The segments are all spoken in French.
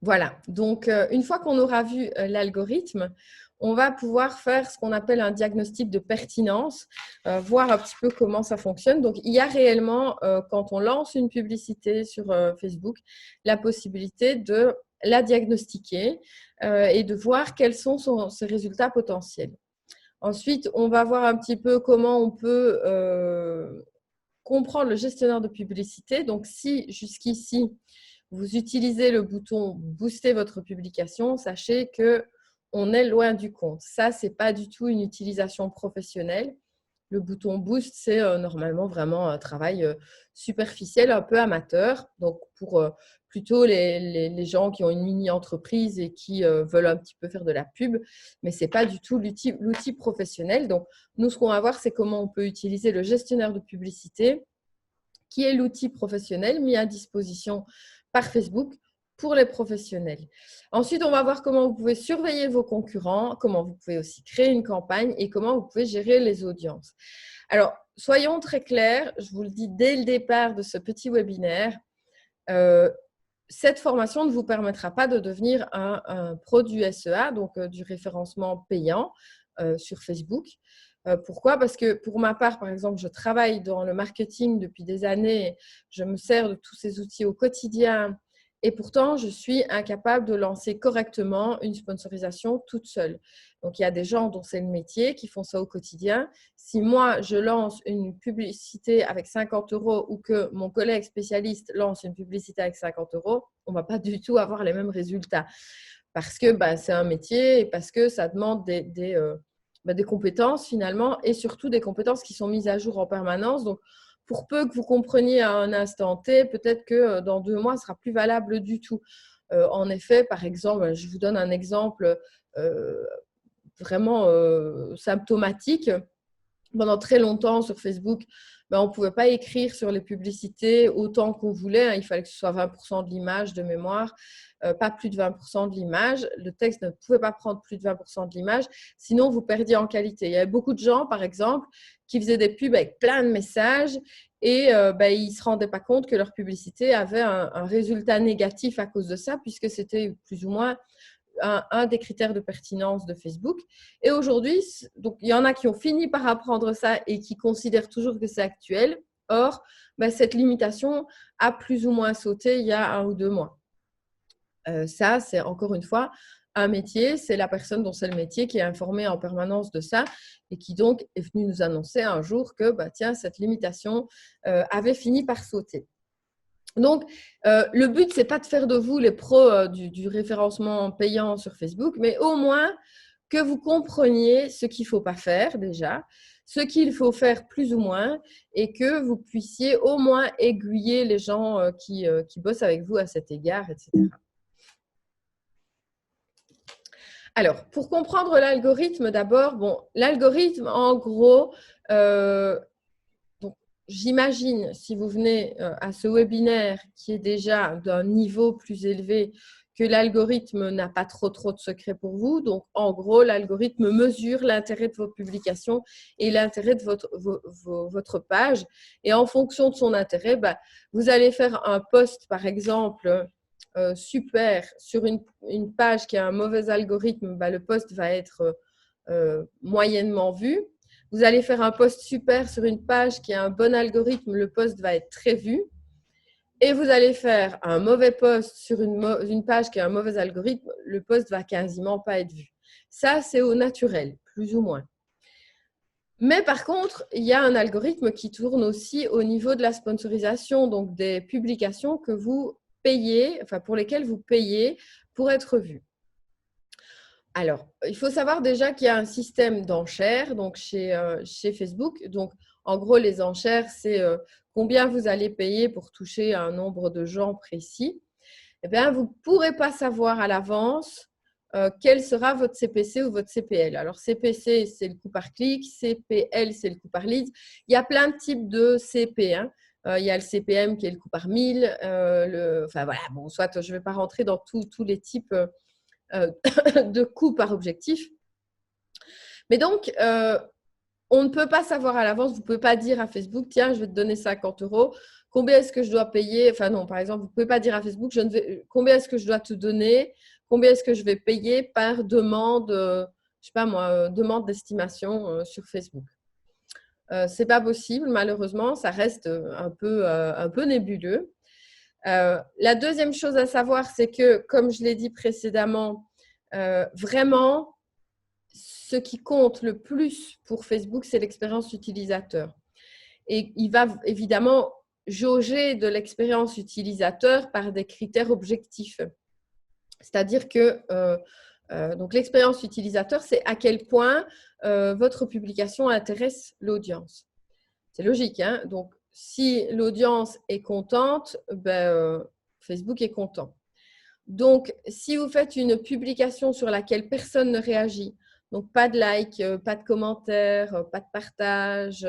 Voilà, donc une fois qu'on aura vu l'algorithme, on va pouvoir faire ce qu'on appelle un diagnostic de pertinence, voir un petit peu comment ça fonctionne. Donc, il y a réellement, quand on lance une publicité sur Facebook, la possibilité de la diagnostiquer et de voir quels sont ses résultats potentiels. Ensuite, on va voir un petit peu comment on peut comprendre le gestionnaire de publicité. Donc, si jusqu'ici, vous utilisez le bouton « Booster votre publication », sachez qu'on est loin du compte. Ça, ce n'est pas du tout une utilisation professionnelle. Le bouton « Boost », c'est normalement vraiment un travail superficiel, un peu amateur. Donc, pour plutôt les gens qui ont une mini-entreprise et qui veulent un petit peu faire de la pub, mais ce n'est pas du tout l'outil professionnel. Donc, nous, ce qu'on va voir, c'est comment on peut utiliser le gestionnaire de publicité, qui est l'outil professionnel mis à disposition par Facebook pour les professionnels. Ensuite, on va voir comment vous pouvez surveiller vos concurrents, comment vous pouvez aussi créer une campagne et comment vous pouvez gérer les audiences. Alors, soyons très clairs, je vous le dis dès le départ de ce petit webinaire, cette formation ne vous permettra pas de devenir un pro du SEA, donc du référencement payant sur Facebook. Pourquoi? Parce que pour ma part, par exemple, je travaille dans le marketing depuis des années, je me sers de tous ces outils au quotidien et pourtant, je suis incapable de lancer correctement une sponsorisation toute seule. Donc, il y a des gens dont c'est le métier qui font ça au quotidien. Si moi, je lance une publicité avec 50 € ou que mon collègue spécialiste lance une publicité avec 50 €, on ne va pas du tout avoir les mêmes résultats parce que c'est un métier et parce que ça demande des compétences finalement et surtout des compétences qui sont mises à jour en permanence. Donc, pour peu que vous compreniez à un instant T, peut-être que dans 2 mois, ce sera plus valable du tout. En effet, par exemple, je vous donne un exemple vraiment symptomatique. Pendant très longtemps sur Facebook, on ne pouvait pas écrire sur les publicités autant qu'on voulait. Il fallait que ce soit 20% de l'image de mémoire, pas plus de 20% de l'image. Le texte ne pouvait pas prendre plus de 20% de l'image, sinon vous perdiez en qualité. Il y avait beaucoup de gens, par exemple, qui faisaient des pubs avec plein de messages et ils ne se rendaient pas compte que leur publicité avait un résultat négatif à cause de ça, puisque c'était plus ou moins un des critères de pertinence de Facebook. Et aujourd'hui, donc, il y en a qui ont fini par apprendre ça et qui considèrent toujours que c'est actuel. Or, cette limitation a plus ou moins sauté il y a 1 ou 2 mois. Ça, c'est encore une fois un métier. C'est la personne dont c'est le métier qui est informée en permanence de ça et qui donc est venue nous annoncer un jour que cette limitation avait fini par sauter. Donc, le but, ce n'est pas de faire de vous les pros du référencement payant sur Facebook, mais au moins que vous compreniez ce qu'il ne faut pas faire déjà, ce qu'il faut faire plus ou moins, et que vous puissiez au moins aiguiller les gens qui bossent avec vous à cet égard, etc. Alors, pour comprendre l'algorithme, d'abord, l'algorithme, en gros, j'imagine, si vous venez à ce webinaire qui est déjà d'un niveau plus élevé, que l'algorithme n'a pas trop de secrets pour vous. Donc, en gros, l'algorithme mesure l'intérêt de vos publications et l'intérêt de votre page. Et en fonction de son intérêt, vous allez faire un post, par exemple, super sur une page qui a un mauvais algorithme, le post va être moyennement vu. Vous allez faire un post super sur une page qui a un bon algorithme, le post va être très vu. Et vous allez faire un mauvais post sur une page qui a un mauvais algorithme, le post va quasiment pas être vu. Ça, c'est au naturel, plus ou moins. Mais par contre, il y a un algorithme qui tourne aussi au niveau de la sponsorisation, donc des publications que vous payez, pour lesquelles vous payez pour être vu. Alors, il faut savoir déjà qu'il y a un système d'enchères donc chez Facebook. Donc, en gros, les enchères, c'est combien vous allez payer pour toucher un nombre de gens précis. Eh bien, vous ne pourrez pas savoir à l'avance quel sera votre CPC ou votre CPL. Alors, CPC, c'est le coût par clic. CPL, c'est le coût par lead. Il y a plein de types de CP. Il y a le CPM qui est le coût par 1000. Soit je ne vais pas rentrer dans tous les types de coûts par objectif. Mais donc, on ne peut pas savoir à l'avance. Vous ne pouvez pas dire à Facebook, tiens, je vais te donner 50 €. Combien est-ce que je dois payer? Enfin non, par exemple, vous ne pouvez pas dire à Facebook, combien est-ce que je dois te donner? Combien est-ce que je vais payer par demande, je sais pas moi, demande d'estimation sur Facebook? C'est pas possible, malheureusement, ça reste un peu nébuleux. La deuxième chose à savoir, c'est que, comme je l'ai dit précédemment, vraiment, ce qui compte le plus pour Facebook, c'est l'expérience utilisateur. Et il va évidemment jauger de l'expérience utilisateur par des critères objectifs. C'est-à-dire que donc l'expérience utilisateur, c'est à quel point votre publication intéresse l'audience. C'est logique, hein? Donc, si l'audience est contente, Facebook est content. Donc, si vous faites une publication sur laquelle personne ne réagit, donc pas de like, pas de commentaires, pas de partage,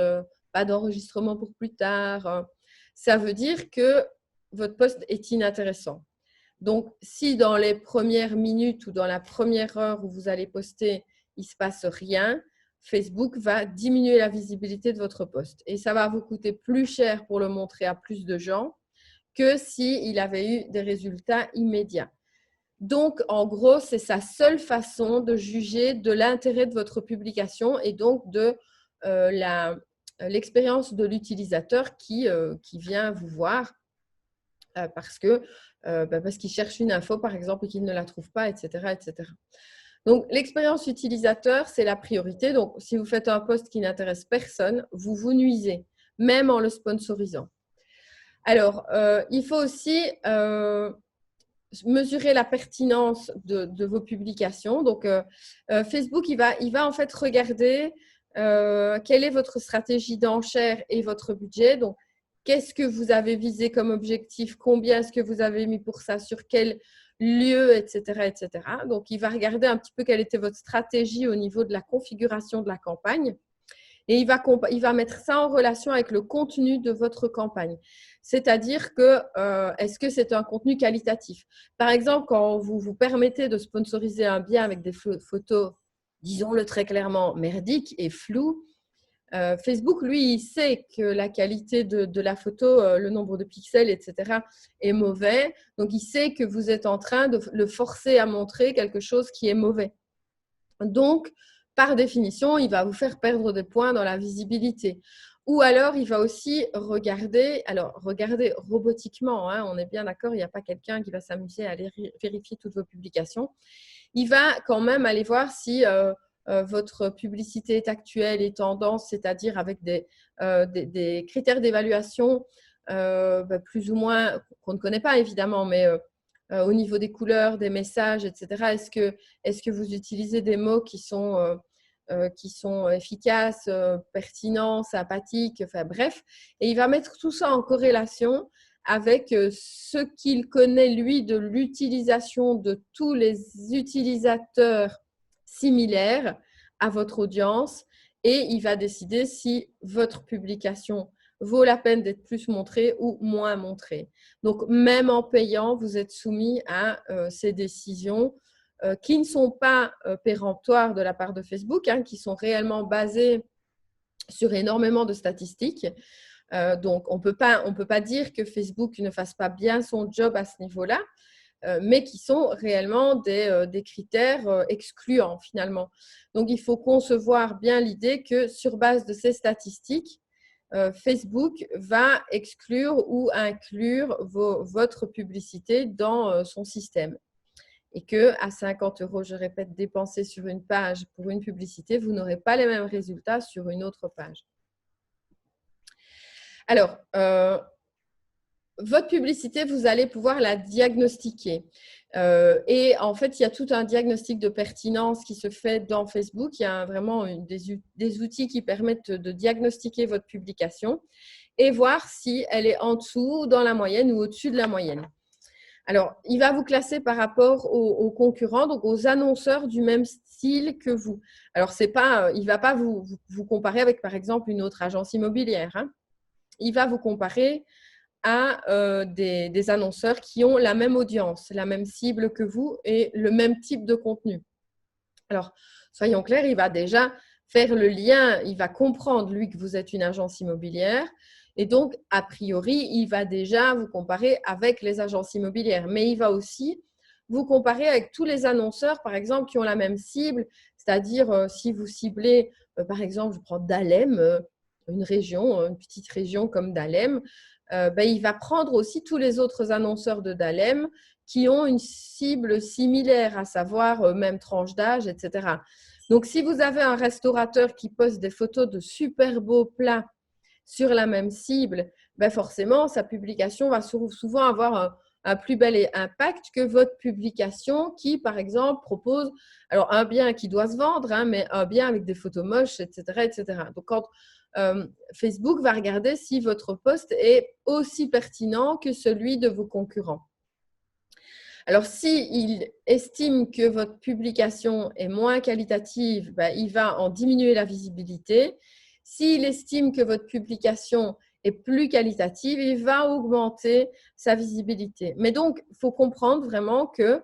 pas d'enregistrement pour plus tard, ça veut dire que votre post est inintéressant. Donc, si dans les premières minutes ou dans la première heure où vous allez poster, il ne se passe rien, Facebook va diminuer la visibilité de votre post. Et ça va vous coûter plus cher pour le montrer à plus de gens que s'il avait eu des résultats immédiats. Donc, en gros, c'est sa seule façon de juger de l'intérêt de votre publication et donc de l'expérience de l'utilisateur qui vient vous voir parce qu'il cherche une info, par exemple, et qu'il ne la trouve pas, etc., etc. Donc, l'expérience utilisateur, c'est la priorité. Donc, si vous faites un post qui n'intéresse personne, vous vous nuisez, même en le sponsorisant. Alors, il faut aussi mesurer la pertinence de vos publications. Donc, Facebook, il va en fait regarder quelle est votre stratégie d'enchère et votre budget. Donc, qu'est-ce que vous avez visé comme objectif? Combien est-ce que vous avez mis pour ça? Sur quel lieu, etc., etc. Donc, il va regarder un petit peu quelle était votre stratégie au niveau de la configuration de la campagne. Et il va mettre ça en relation avec le contenu de votre campagne. C'est-à-dire que, est-ce que c'est un contenu qualitatif? Par exemple, quand vous vous permettez de sponsoriser un bien avec des photos, disons-le très clairement, merdiques et floues, Facebook, lui, il sait que la qualité de la photo, le nombre de pixels, etc., est mauvais. Donc, il sait que vous êtes en train de le forcer à montrer quelque chose qui est mauvais. Donc, par définition, il va vous faire perdre des points dans la visibilité. Ou alors, il va aussi regarder robotiquement, hein, on est bien d'accord, il n'y a pas quelqu'un qui va s'amuser à aller vérifier toutes vos publications. Il va quand même aller voir si votre publicité est actuelle et tendance, c'est-à-dire avec des critères d'évaluation plus ou moins qu'on ne connaît pas évidemment, mais au niveau des couleurs, des messages, etc. Est-ce que vous utilisez des mots qui sont efficaces, pertinents, sympathiques, enfin bref. Et il va mettre tout ça en corrélation avec ce qu'il connaît, lui, de l'utilisation de tous les utilisateurs similaires à votre audience et il va décider si votre publication vaut la peine d'être plus montrée ou moins montrée. Donc, même en payant, vous êtes soumis à ces décisions qui ne sont pas péremptoires de la part de Facebook, hein, qui sont réellement basées sur énormément de statistiques. Donc, on ne peut pas dire que Facebook ne fasse pas bien son job à ce niveau-là, mais qui sont réellement des critères excluants finalement. Donc, il faut concevoir bien l'idée que sur base de ces statistiques, Facebook va exclure ou inclure votre publicité dans son système. Et qu'à 50 €, je répète, dépensés sur une page pour une publicité, vous n'aurez pas les mêmes résultats sur une autre page. Alors, votre publicité, vous allez pouvoir la diagnostiquer. Et en fait, il y a tout un diagnostic de pertinence qui se fait dans Facebook. Il y a vraiment des outils qui permettent de diagnostiquer votre publication et voir si elle est en dessous, dans la moyenne ou au-dessus de la moyenne. Alors, il va vous classer par rapport aux concurrents, donc aux annonceurs du même style que vous. Alors, il ne va pas vous comparer avec, par exemple, une autre agence immobilière, hein. Il va vous comparer à des annonceurs qui ont la même audience, la même cible que vous et le même type de contenu. Alors, soyons clairs, il va déjà faire le lien, il va comprendre, lui, que vous êtes une agence immobilière. Et donc, a priori, il va déjà vous comparer avec les agences immobilières. Mais il va aussi vous comparer avec tous les annonceurs, par exemple, qui ont la même cible. C'est-à-dire, si vous ciblez, par exemple, je prends Dahlem, une région, une petite région comme Dahlem, il va prendre aussi tous les autres annonceurs de Dahlem qui ont une cible similaire, à savoir même tranche d'âge, etc. Donc, si vous avez un restaurateur qui poste des photos de super beaux plats sur la même cible, forcément, sa publication va souvent avoir un plus bel impact que votre publication qui, par exemple, propose alors un bien qui doit se vendre, mais un bien avec des photos moches, etc. etc. Donc, quand Facebook va regarder si votre post est aussi pertinent que celui de vos concurrents. Alors, s'il estime que votre publication est moins qualitative, il va en diminuer la visibilité. S'il estime que votre publication est plus qualitative, il va augmenter sa visibilité. Mais donc, il faut comprendre vraiment que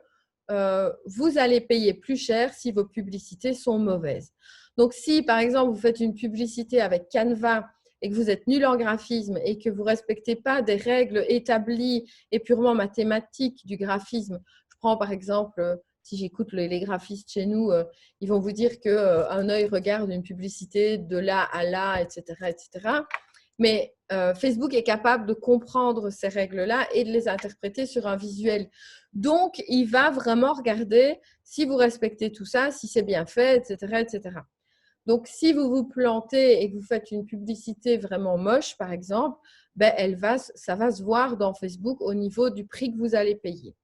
vous allez payer plus cher si vos publicités sont mauvaises. Donc, si par exemple, vous faites une publicité avec Canva et que vous êtes nul en graphisme et que vous ne respectez pas des règles établies et purement mathématiques du graphisme, je prends par exemple, si j'écoute les graphistes chez nous, ils vont vous dire qu'un œil regarde une publicité de là à là, etc. etc. Mais Facebook est capable de comprendre ces règles-là et de les interpréter sur un visuel. Donc, il va vraiment regarder si vous respectez tout ça, si c'est bien fait, etc. etc. Donc, si vous vous plantez et que vous faites une publicité vraiment moche, par exemple, ça va se voir dans Facebook au niveau du prix que vous allez payer.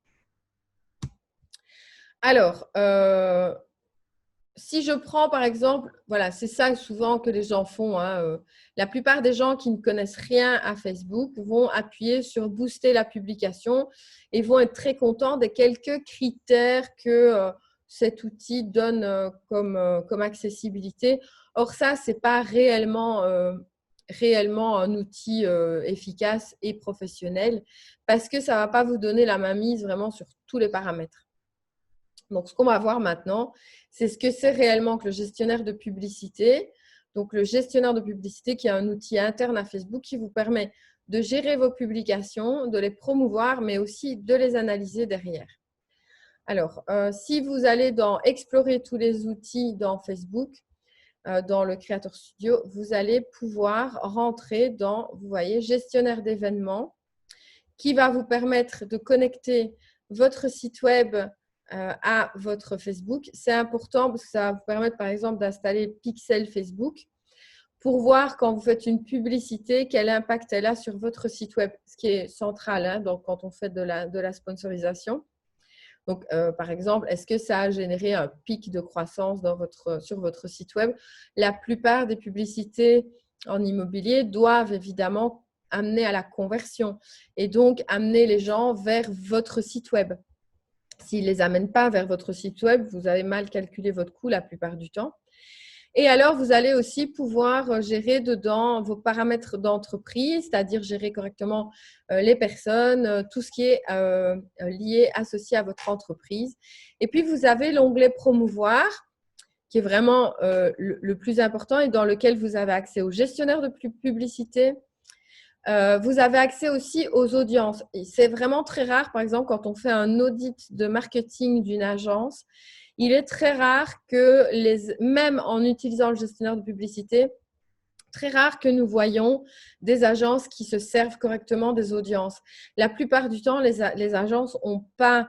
Alors, si je prends par exemple, voilà, c'est ça souvent que les gens font. La plupart des gens qui ne connaissent rien à Facebook vont appuyer sur booster la publication et vont être très contents des quelques critères que cet outil donne comme accessibilité. Or, ça, ce n'est pas réellement un outil efficace et professionnel parce que ça ne va pas vous donner la mainmise vraiment sur tous les paramètres. Donc, ce qu'on va voir maintenant, c'est ce que c'est réellement que le gestionnaire de publicité. Donc, le gestionnaire de publicité qui est un outil interne à Facebook qui vous permet de gérer vos publications, de les promouvoir, mais aussi de les analyser derrière. Alors, si vous allez dans explorer tous les outils dans Facebook, dans le Creator Studio, vous allez pouvoir rentrer dans, vous voyez, gestionnaire d'événements qui va vous permettre de connecter votre site web à votre Facebook. C'est important parce que ça va vous permettre, par exemple, d'installer Pixel Facebook pour voir quand vous faites une publicité, quel impact elle a sur votre site web, ce qui est central donc, quand on fait de la sponsorisation. Donc, par exemple, est-ce que ça a généré un pic de croissance sur votre site web? La plupart des publicités en immobilier doivent évidemment amener à la conversion et donc amener les gens vers votre site web. S'ils ne les amènent pas vers votre site web, vous avez mal calculé votre coût la plupart du temps. Et alors, vous allez aussi pouvoir gérer dedans vos paramètres d'entreprise, c'est-à-dire gérer correctement les personnes, tout ce qui est lié, associé à votre entreprise. Et puis, vous avez l'onglet promouvoir, qui est vraiment le plus important et dans lequel vous avez accès au gestionnaire de publicité. Vous avez accès aussi aux audiences. C'est vraiment très rare, par exemple, quand on fait un audit de marketing d'une agence, il est très rare que, même en utilisant le gestionnaire de publicité, très rare que nous voyons des agences qui se servent correctement des audiences. La plupart du temps, les agences n'ont pas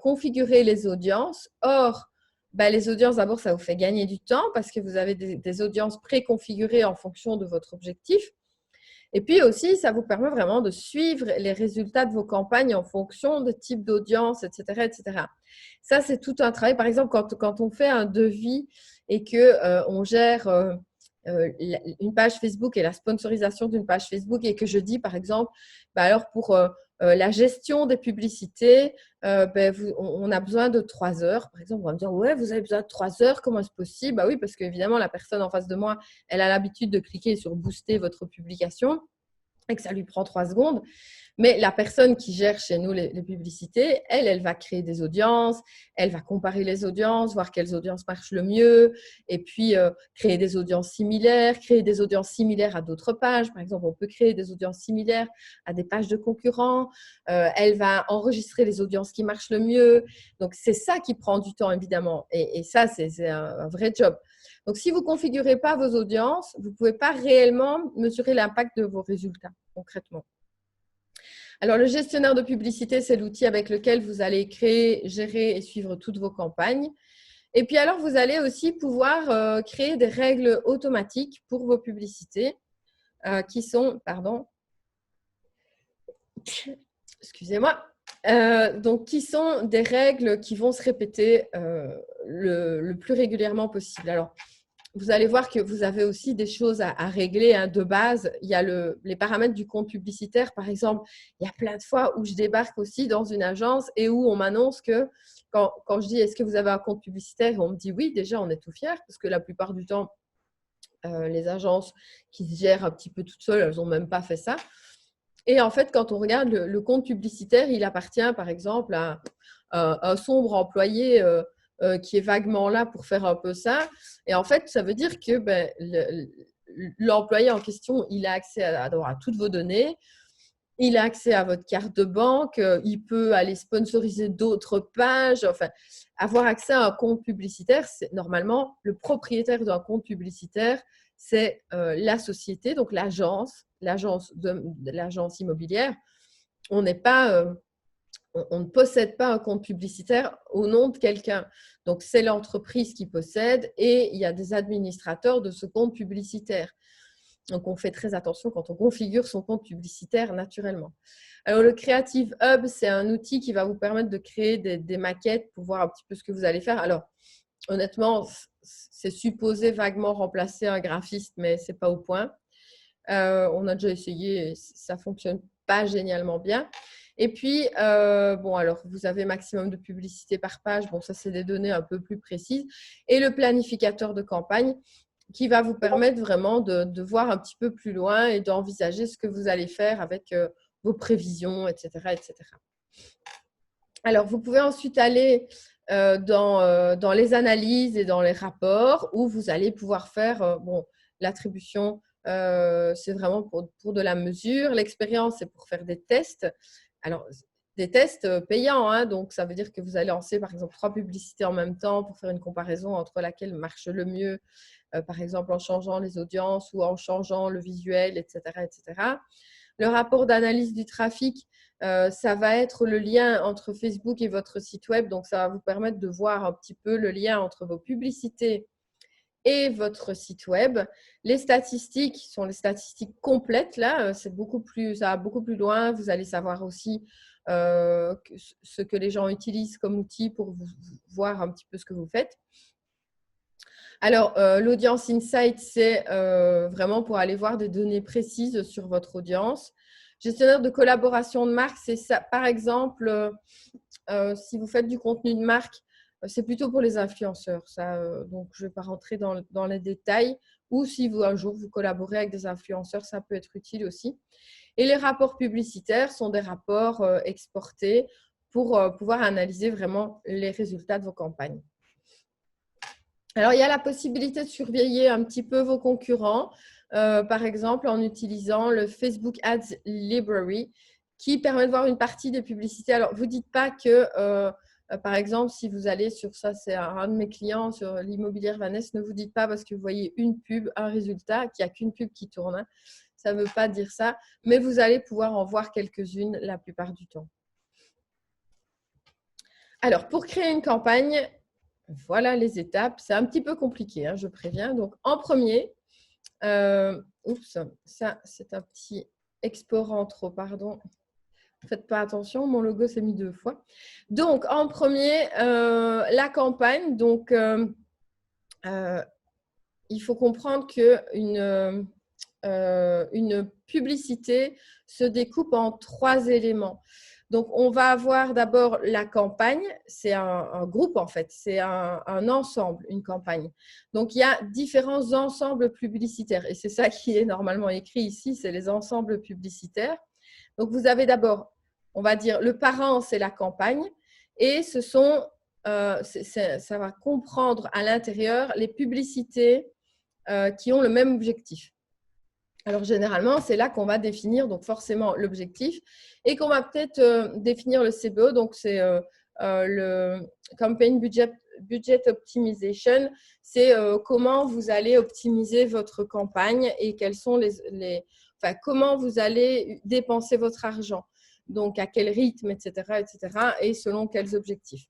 configuré les audiences. Or, les audiences, d'abord, ça vous fait gagner du temps parce que vous avez des audiences préconfigurées en fonction de votre objectif. Et puis aussi, ça vous permet vraiment de suivre les résultats de vos campagnes en fonction de type d'audience, etc., etc. Ça, c'est tout un travail. Par exemple, quand on fait un devis et qu'on gère une page Facebook et la sponsorisation d'une page Facebook et que je dis, par exemple, alors pour la gestion des publicités, on a besoin de 3 heures. Par exemple, on va me dire, ouais, vous avez besoin de 3 heures, comment est-ce possible? Oui, parce qu'évidemment, la personne en face de moi, elle a l'habitude de cliquer sur booster votre publication. et que ça lui prend 3 secondes. Mais la personne qui gère chez nous les publicités, elle va créer des audiences, elle va comparer les audiences, voir quelles audiences marchent le mieux, et puis créer des audiences similaires, créer des audiences similaires à d'autres pages. Par exemple, on peut créer des audiences similaires à des pages de concurrents. Elle va enregistrer les audiences qui marchent le mieux. Donc, c'est ça qui prend du temps, évidemment. Et ça, c'est un vrai job. Donc, si vous ne configurez pas vos audiences, vous ne pouvez pas réellement mesurer l'impact de vos résultats, concrètement. Alors, le gestionnaire de publicité, c'est l'outil avec lequel vous allez créer, gérer et suivre toutes vos campagnes. Et puis, alors, vous allez aussi pouvoir créer des règles automatiques pour vos publicités qui sont, pardon, excusez-moi, donc qui sont des règles qui vont se répéter le plus régulièrement possible. Alors, vous allez voir que vous avez aussi des choses à régler de base. Il y a les paramètres du compte publicitaire, par exemple. Il y a plein de fois où je débarque aussi dans une agence et où on m'annonce que quand je dis « Est-ce que vous avez un compte publicitaire ?» On me dit « Oui, déjà, on est tout fiers parce que la plupart du temps, les agences qui se gèrent un petit peu toutes seules, elles n'ont même pas fait ça. » Et en fait, quand on regarde le compte publicitaire, il appartient par exemple à un sombre employé qui est vaguement là pour faire un peu ça. Et en fait, ça veut dire que l'employé en question, il a accès à toutes vos données, il a accès à votre carte de banque, il peut aller sponsoriser d'autres pages. Enfin, avoir accès à un compte publicitaire, c'est normalement le propriétaire d'un compte publicitaire, c'est la société, donc l'agence immobilière. On n'est pas on ne possède pas un compte publicitaire au nom de quelqu'un. Donc, c'est l'entreprise qui possède et il y a des administrateurs de ce compte publicitaire. Donc, on fait très attention quand on configure son compte publicitaire naturellement. Alors, le Creative Hub, c'est un outil qui va vous permettre de créer des maquettes pour voir un petit peu ce que vous allez faire. Alors, honnêtement, c'est supposé vaguement remplacer un graphiste, mais ce n'est pas au point. On a déjà essayé et ça ne fonctionne pas génialement bien. Et puis, bon, alors, vous avez maximum de publicité par page. Bon, ça, c'est des données un peu plus précises. Et le planificateur de campagne qui va vous permettre vraiment de voir un petit peu plus loin et d'envisager ce que vous allez faire avec vos prévisions, etc., etc. Alors, vous pouvez ensuite aller dans les analyses et dans les rapports où vous allez pouvoir faire l'attribution, c'est vraiment pour de la mesure. L'expérience, c'est pour faire des tests. Alors, des tests payants, hein, donc ça veut dire que vous allez lancer par exemple 3 publicités en même temps pour faire une comparaison entre laquelle marche le mieux, par exemple en changeant les audiences ou en changeant le visuel, etc., etc. Le rapport d'analyse du trafic, ça va être le lien entre Facebook et votre site web. Donc, ça va vous permettre de voir un petit peu le lien entre vos publicités et votre site web. Les statistiques sont les statistiques complètes. Là, ça va beaucoup plus loin. Vous allez savoir aussi ce que les gens utilisent comme outil pour voir un petit peu ce que vous faites. Alors, l'Audience Insight, c'est vraiment pour aller voir des données précises sur votre audience. Gestionnaire de collaboration de marque, c'est ça. Par exemple, si vous faites du contenu de marque, c'est plutôt pour les influenceurs. Ça, donc, je ne vais pas rentrer dans les détails. Ou si un jour vous collaborez avec des influenceurs, ça peut être utile aussi. Et les rapports publicitaires sont des rapports exportés pour pouvoir analyser vraiment les résultats de vos campagnes. Alors, il y a la possibilité de surveiller un petit peu vos concurrents, par exemple en utilisant le Facebook Ads Library qui permet de voir une partie des publicités. Alors, vous ne dites pas que, par exemple, si vous allez sur ça, c'est un de mes clients sur l'immobilière Vanessa, ne vous dites pas parce que vous voyez une pub, un résultat, qu'il n'y a qu'une pub qui tourne. Hein. Ça ne veut pas dire ça, mais vous allez pouvoir en voir quelques-unes la plupart du temps. Alors, pour créer une campagne, voilà les étapes. C'est un petit peu compliqué, hein, je préviens. Donc, en premier, ça, c'est un petit export en trop, pardon. Faites pas attention, mon logo s'est mis 2 fois. Donc, en premier, la campagne. Donc, il faut comprendre qu'une une publicité se découpe en 3 éléments. Donc, on va avoir d'abord la campagne. C'est un groupe, en fait. C'est un ensemble, une campagne. Donc, il y a différents ensembles publicitaires. Et c'est ça qui est normalement écrit ici, c'est les ensembles publicitaires. Donc, vous avez d'abord, on va dire, le parent, c'est la campagne. Et ce sont, ça va comprendre à l'intérieur les publicités qui ont le même objectif. Alors, généralement, c'est là qu'on va définir donc forcément l'objectif et qu'on va peut-être définir le CBO. Donc, c'est le Campaign Budget Optimization. C'est comment vous allez optimiser votre campagne et quels sont enfin, comment vous allez dépenser votre argent. Donc, à quel rythme, etc., et selon quels objectifs.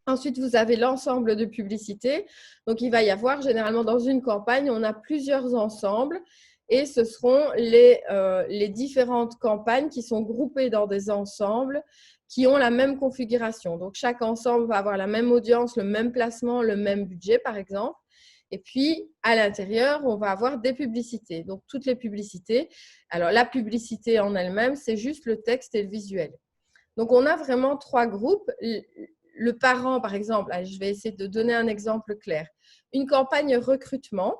Ensuite, vous avez l'ensemble de publicités. Donc, il va y avoir généralement dans une campagne, on a plusieurs ensembles et ce seront les différentes campagnes qui sont groupées dans des ensembles qui ont la même configuration. Donc, chaque ensemble va avoir la même audience, le même placement, le même budget, par exemple. Et puis, à l'intérieur, on va avoir des publicités. Donc, toutes les publicités. Alors, la publicité en elle-même, c'est juste le texte et le visuel. Donc, on a vraiment trois groupes. Le parent, par exemple, je vais essayer de donner un exemple clair. Une campagne recrutement,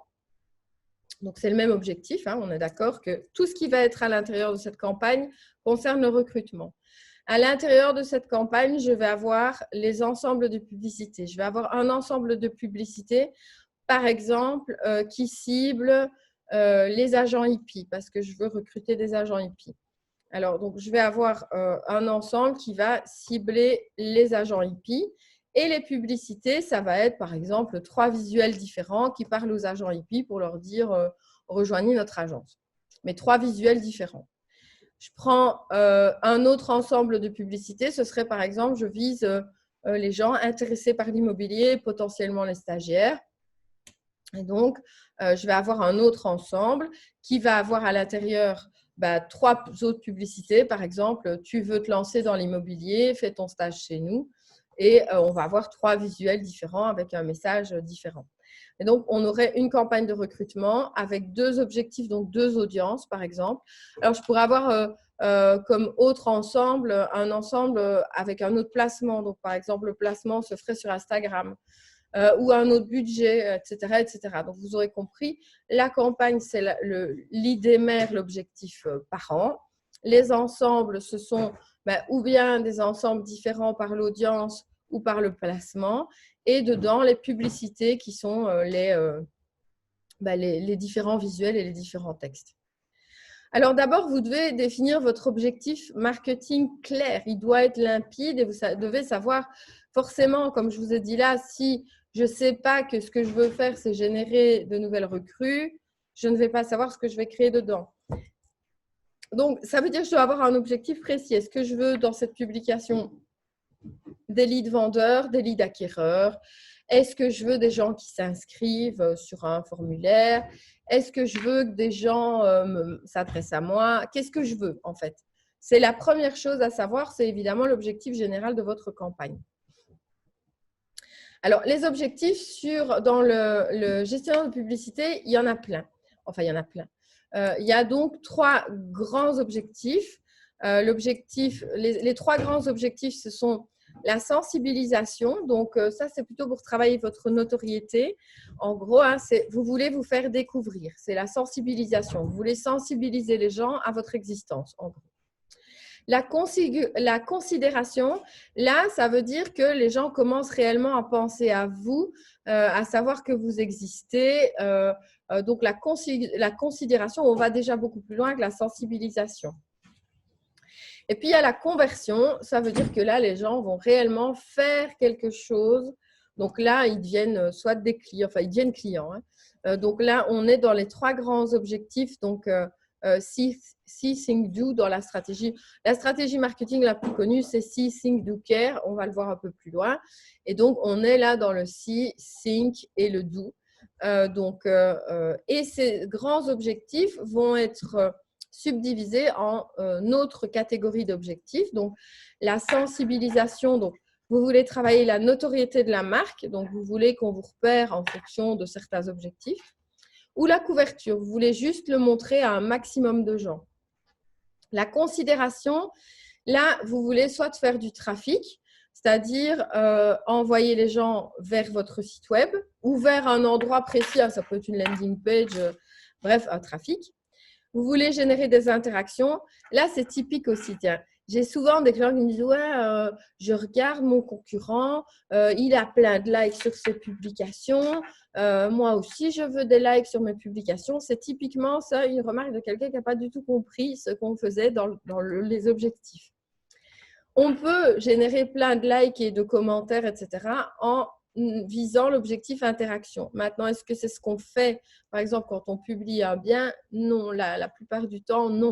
donc c'est le même objectif, on est d'accord que tout ce qui va être à l'intérieur de cette campagne concerne le recrutement. À l'intérieur de cette campagne, je vais avoir les ensembles de publicités. Je vais avoir un ensemble de publicités, par exemple, qui cible les agents hippies, parce que je veux recruter des agents hippies. Alors, donc, je vais avoir un ensemble qui va cibler les agents hippies et les publicités, ça va être par exemple 3 visuels différents qui parlent aux agents hippies pour leur dire rejoignez notre agence. Mais 3 visuels différents. Je prends un autre ensemble de publicités, ce serait par exemple, je vise les gens intéressés par l'immobilier, potentiellement les stagiaires. Et donc, je vais avoir un autre ensemble qui va avoir à l'intérieur 3 autres publicités. Par exemple, tu veux te lancer dans l'immobilier, fais ton stage chez nous. Et on va avoir 3 visuels différents avec un message différent. Et donc, on aurait une campagne de recrutement avec 2 objectifs, donc 2 audiences, par exemple. Alors, je pourrais avoir comme autre ensemble, un ensemble avec un autre placement. Donc, par exemple, le placement se ferait sur Instagram. Ou un autre budget, etc., etc. Donc, vous aurez compris, la campagne, c'est l'idée mère, l'objectif par an. Les ensembles, ce sont ou bien des ensembles différents par l'audience ou par le placement. Et dedans, les publicités qui sont les différents visuels et les différents textes. Alors d'abord, vous devez définir votre objectif marketing clair. Il doit être limpide et vous devez savoir forcément, comme je vous ai dit là, si je ne sais pas que ce que je veux faire, c'est générer de nouvelles recrues, je ne vais pas savoir ce que je vais créer dedans. Donc, ça veut dire que je dois avoir un objectif précis. Est-ce que je veux dans cette publication des leads vendeurs, des leads acquéreurs? Est-ce que je veux des gens qui s'inscrivent sur un formulaire? Est-ce que je veux que des gens s'adressent à moi? Qu'est-ce que je veux en fait? C'est la première chose à savoir, c'est évidemment l'objectif général de votre campagne. Alors, les objectifs dans le gestionnaire de publicité, il y en a plein. Enfin, il y en a plein. Il y a donc 3 grands objectifs. Les 3 grands objectifs, ce sont la sensibilisation. Donc, ça, c'est plutôt pour travailler votre notoriété. En gros, vous voulez vous faire découvrir. C'est la sensibilisation. Vous voulez sensibiliser les gens à votre existence, en gros. La considération, là, ça veut dire que les gens commencent réellement à penser à vous, à savoir que vous existez. Donc, la considération, on va déjà beaucoup plus loin que la sensibilisation. Et puis, il y a la conversion. Ça veut dire que là, les gens vont réellement faire quelque chose. Donc là, ils deviennent soit des clients, enfin, ils deviennent clients. Donc là, on est dans les 3 grands objectifs. Donc, See, Think, Do dans la stratégie. La stratégie marketing la plus connue, c'est See, Think, Do, Care. On va le voir un peu plus loin. Et donc, on est là dans le See, Think et le Do. Et ces grands objectifs vont être subdivisés en autres catégories d'objectifs. Donc, la sensibilisation, donc, vous voulez travailler la notoriété de la marque, donc vous voulez qu'on vous repère en fonction de certains objectifs. Ou la couverture, vous voulez juste le montrer à un maximum de gens. La considération, Là, vous voulez soit faire du trafic, c'est-à-dire envoyer les gens vers votre site web ou vers un endroit précis, ça peut être une landing page, bref, un trafic. Vous voulez générer des interactions. Là, c'est typique aussi. Tiens, j'ai souvent des clients qui me disent « Ouais, je regarde mon concurrent, il a plein de likes sur ses publications. Moi aussi, je veux des likes sur mes publications. » C'est typiquement ça, une remarque de quelqu'un qui n'a pas du tout compris ce qu'on faisait dans les objectifs. On peut générer plein de likes et de commentaires, etc. en visant l'objectif interaction. Maintenant, est-ce que c'est ce qu'on fait, par exemple, quand on publie un bien? Non, la plupart du temps, non.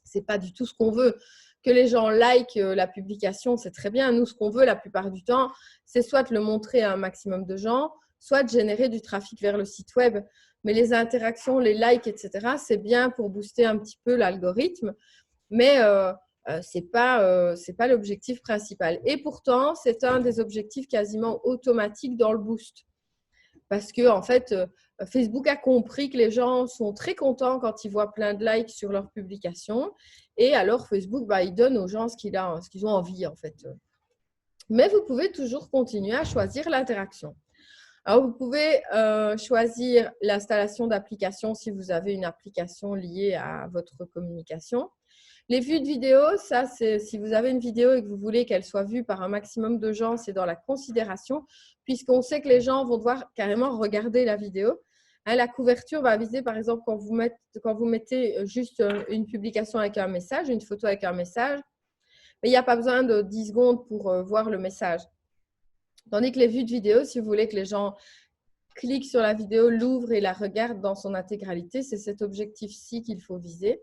Ce n'est pas du tout ce qu'on veut. Que les gens likent la publication, c'est très bien. Nous, ce qu'on veut la plupart du temps, c'est soit de le montrer à un maximum de gens, soit de générer du trafic vers le site web. Mais les interactions, les likes, etc., c'est bien pour booster un petit peu l'algorithme. Mais ce n'est pas l'objectif principal. Et pourtant, c'est un des objectifs quasiment automatiques dans le boost. Parce que, en fait, Facebook a compris que les gens sont très contents quand ils voient plein de likes sur leurs publications. Et alors, Facebook, il donne aux gens ce qu'ils ont envie, en fait. Mais vous pouvez toujours continuer à choisir l'interaction. Alors, vous pouvez choisir l'installation d'applications si vous avez une application liée à votre communication. Les vues de vidéo, ça, c'est si vous avez une vidéo et que vous voulez qu'elle soit vue par un maximum de gens, c'est dans la considération, puisqu'on sait que les gens vont devoir carrément regarder la vidéo. La couverture va viser, par exemple, quand vous mettez juste une publication avec un message, une photo avec un message, mais il n'y a pas besoin de 10 secondes pour voir le message. Tandis que les vues de vidéo, si vous voulez que les gens cliquent sur la vidéo, l'ouvrent et la regardent dans son intégralité, c'est cet objectif-ci qu'il faut viser.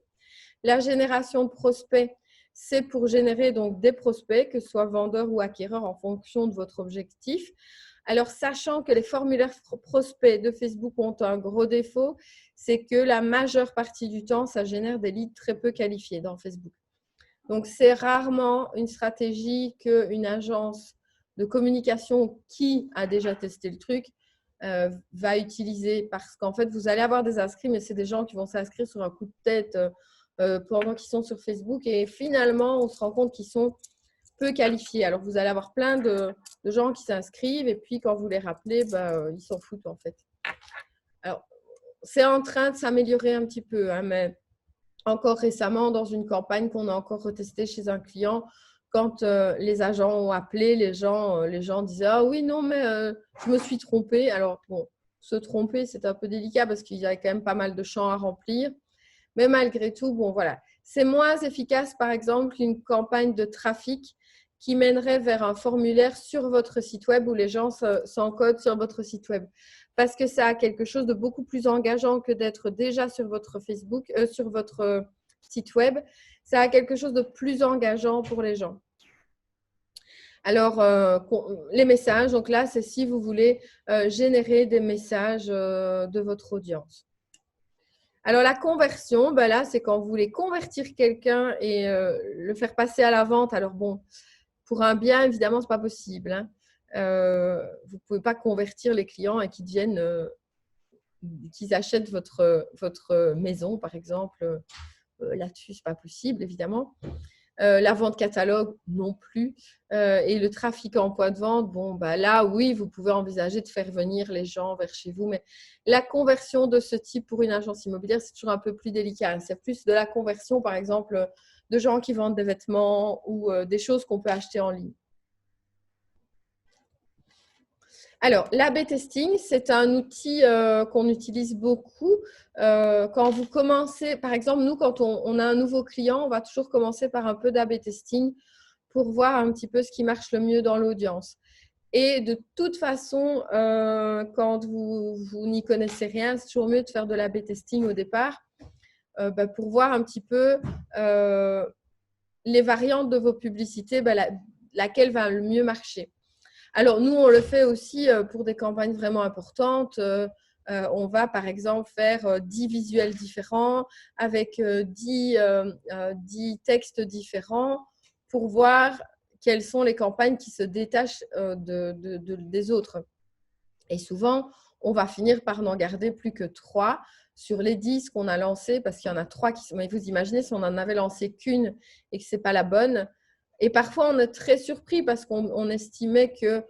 La génération de prospects, c'est pour générer donc des prospects, que ce soit vendeurs ou acquéreurs en fonction de votre objectif. Alors, sachant que les formulaires prospects de Facebook ont un gros défaut, c'est que la majeure partie du temps, ça génère des leads très peu qualifiés dans Facebook. Donc, c'est rarement une stratégie qu'une agence de communication qui a déjà testé le truc va utiliser, parce qu'en fait, vous allez avoir des inscrits, mais c'est des gens qui vont s'inscrire sur un coup de tête pendant qu'ils sont sur Facebook et finalement, on se rend compte qu'ils sont peu qualifiés. Alors, vous allez avoir plein de gens qui s'inscrivent et puis quand vous les rappelez, ils s'en foutent en fait. Alors, c'est en train de s'améliorer un petit peu, mais encore récemment, dans une campagne qu'on a encore retestée chez un client, quand les agents ont appelé, les gens disaient « Ah oui, non, mais je me suis trompée ». Alors, bon, se tromper, c'est un peu délicat parce qu'il y a quand même pas mal de champs à remplir. Mais malgré tout, bon, voilà. C'est moins efficace, par exemple, qu'une campagne de trafic qui mènerait vers un formulaire sur votre site web où les gens s'encodent sur votre site web. Parce que ça a quelque chose de beaucoup plus engageant que d'être déjà sur votre Facebook, sur votre site web. Ça a quelque chose de plus engageant pour les gens. Alors, les messages, donc là, c'est si vous voulez générer des messages de votre audience. Alors, la conversion, là, c'est quand vous voulez convertir quelqu'un et le faire passer à la vente. Alors, bon, pour un bien, évidemment, ce n'est pas possible. Vous ne pouvez pas convertir les clients et qu'ils achètent votre maison, par exemple. Là-dessus, ce n'est pas possible, évidemment. La vente catalogue non plus. Et le trafic en point de vente, là, oui, vous pouvez envisager de faire venir les gens vers chez vous. Mais la conversion de ce type pour une agence immobilière, c'est toujours un peu plus délicat. C'est plus de la conversion, par exemple, de gens qui vendent des vêtements ou des choses qu'on peut acheter en ligne. Alors, l'A/B testing, c'est un outil qu'on utilise beaucoup. Quand vous commencez, par exemple, nous, quand on a un nouveau client, on va toujours commencer par un peu d'A/B testing pour voir un petit peu ce qui marche le mieux dans l'audience. Et de toute façon, quand vous n'y connaissez rien, c'est toujours mieux de faire de l'A/B testing au départ pour voir un petit peu les variantes de vos publicités, laquelle va le mieux marcher. Alors, nous, on le fait aussi pour des campagnes vraiment importantes. On va, par exemple, faire 10 visuels différents avec 10 textes différents pour voir quelles sont les campagnes qui se détachent des autres. Et souvent, on va finir par n'en garder plus que 3 sur les 10 qu'on a lancés, parce qu'il y en a 3 qui sont… Mais vous imaginez si on n'en avait lancé qu'une et que ce n'est pas la bonne. Et parfois, on est très surpris parce qu'on estimait que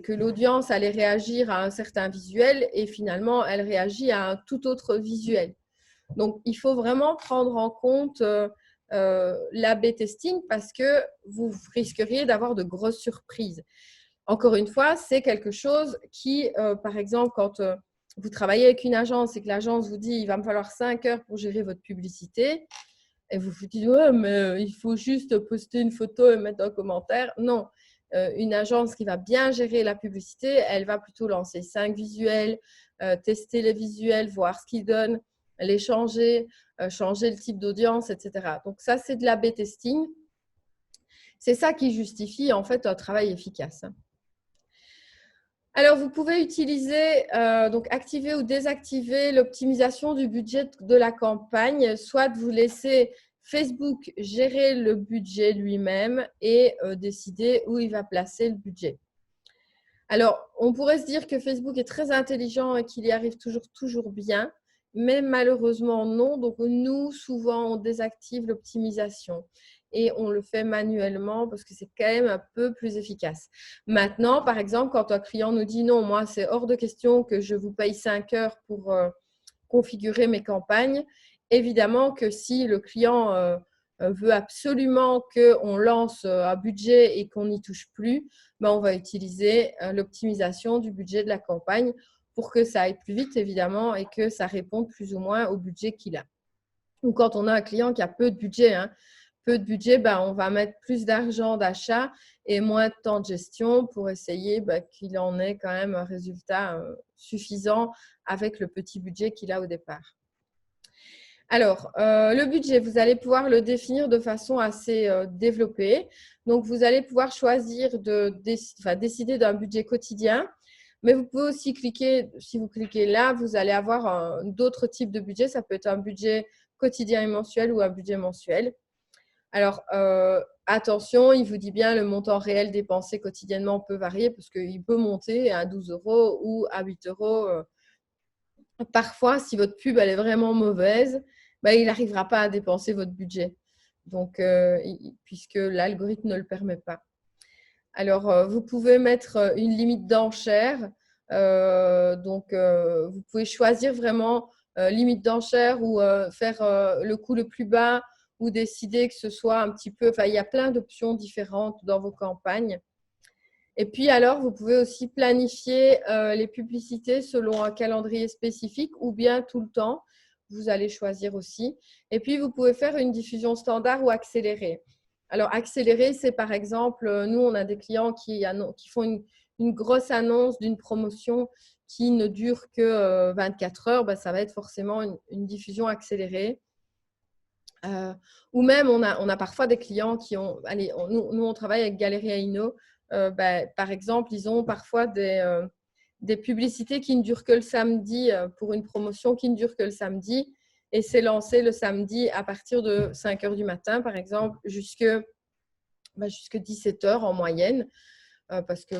l'audience allait réagir à un certain visuel et finalement, elle réagit à un tout autre visuel. Donc, il faut vraiment prendre en compte l'A/B testing parce que vous risqueriez d'avoir de grosses surprises. Encore une fois, c'est quelque chose qui, par exemple, quand vous travaillez avec une agence et que l'agence vous dit il va me falloir 5 heures pour gérer votre publicité, et vous vous dites ouais, mais il faut juste poster une photo et mettre un commentaire. Non, une agence qui va bien gérer la publicité, elle va plutôt lancer 5 visuels, tester les visuels, voir ce qu'ils donnent, les changer, changer le type d'audience, etc. Donc ça, c'est de l'A/B testing. C'est ça qui justifie en fait un travail efficace. Alors, vous pouvez utiliser, donc activer ou désactiver l'optimisation du budget de la campagne, soit vous laisser Facebook gérer le budget lui-même et décider où il va placer le budget. Alors, on pourrait se dire que Facebook est très intelligent et qu'il y arrive toujours bien, mais malheureusement non. Donc, nous, souvent, on désactive l'optimisation et on le fait manuellement parce que c'est quand même un peu plus efficace. Maintenant, par exemple, quand un client nous dit non, moi, c'est hors de question que je vous paye 5 heures pour configurer mes campagnes, évidemment que si le client veut absolument qu'on lance un budget et qu'on n'y touche plus, ben on va utiliser l'optimisation du budget de la campagne pour que ça aille plus vite, évidemment, et que ça réponde plus ou moins au budget qu'il a. Ou quand on a un client qui a peu de budget, ben, on va mettre plus d'argent d'achat et moins de temps de gestion pour essayer qu'il en ait quand même un résultat suffisant avec le petit budget qu'il a au départ. Alors, le budget, vous allez pouvoir le définir de façon assez développée. Donc, vous allez pouvoir choisir décider d'un budget quotidien. Mais vous pouvez aussi cliquer, si vous cliquez là, vous allez avoir d'autres types de budgets. Ça peut être un budget quotidien et mensuel ou un budget mensuel. Alors, attention, il vous dit bien le montant réel dépensé quotidiennement peut varier parce qu'il peut monter à 12 € ou à 8 €. Parfois, si votre pub elle est vraiment mauvaise, il n'arrivera pas à dépenser votre budget. Donc, puisque l'algorithme ne le permet pas. Alors, vous pouvez mettre une limite d'enchère. Vous pouvez choisir vraiment limite d'enchère ou faire le coût le plus bas ou décider que ce soit un petit peu… Enfin, il y a plein d'options différentes dans vos campagnes. Et puis, alors, vous pouvez aussi planifier les publicités selon un calendrier spécifique ou bien tout le temps. Vous allez choisir aussi. Et puis, vous pouvez faire une diffusion standard ou accélérée. Alors, accélérée, c'est par exemple, nous, on a des clients qui font une grosse annonce d'une promotion qui ne dure que 24 heures. Ça va être forcément une diffusion accélérée. Ou même, on a parfois des clients qui ont… Allez, nous, on travaille avec Galeria Inno. Par exemple, ils ont parfois des publicités qui ne durent que le samedi pour une promotion qui ne dure que le samedi. Et c'est lancé le samedi à partir de 5 heures du matin, par exemple, jusque 17 heures en moyenne. Parce que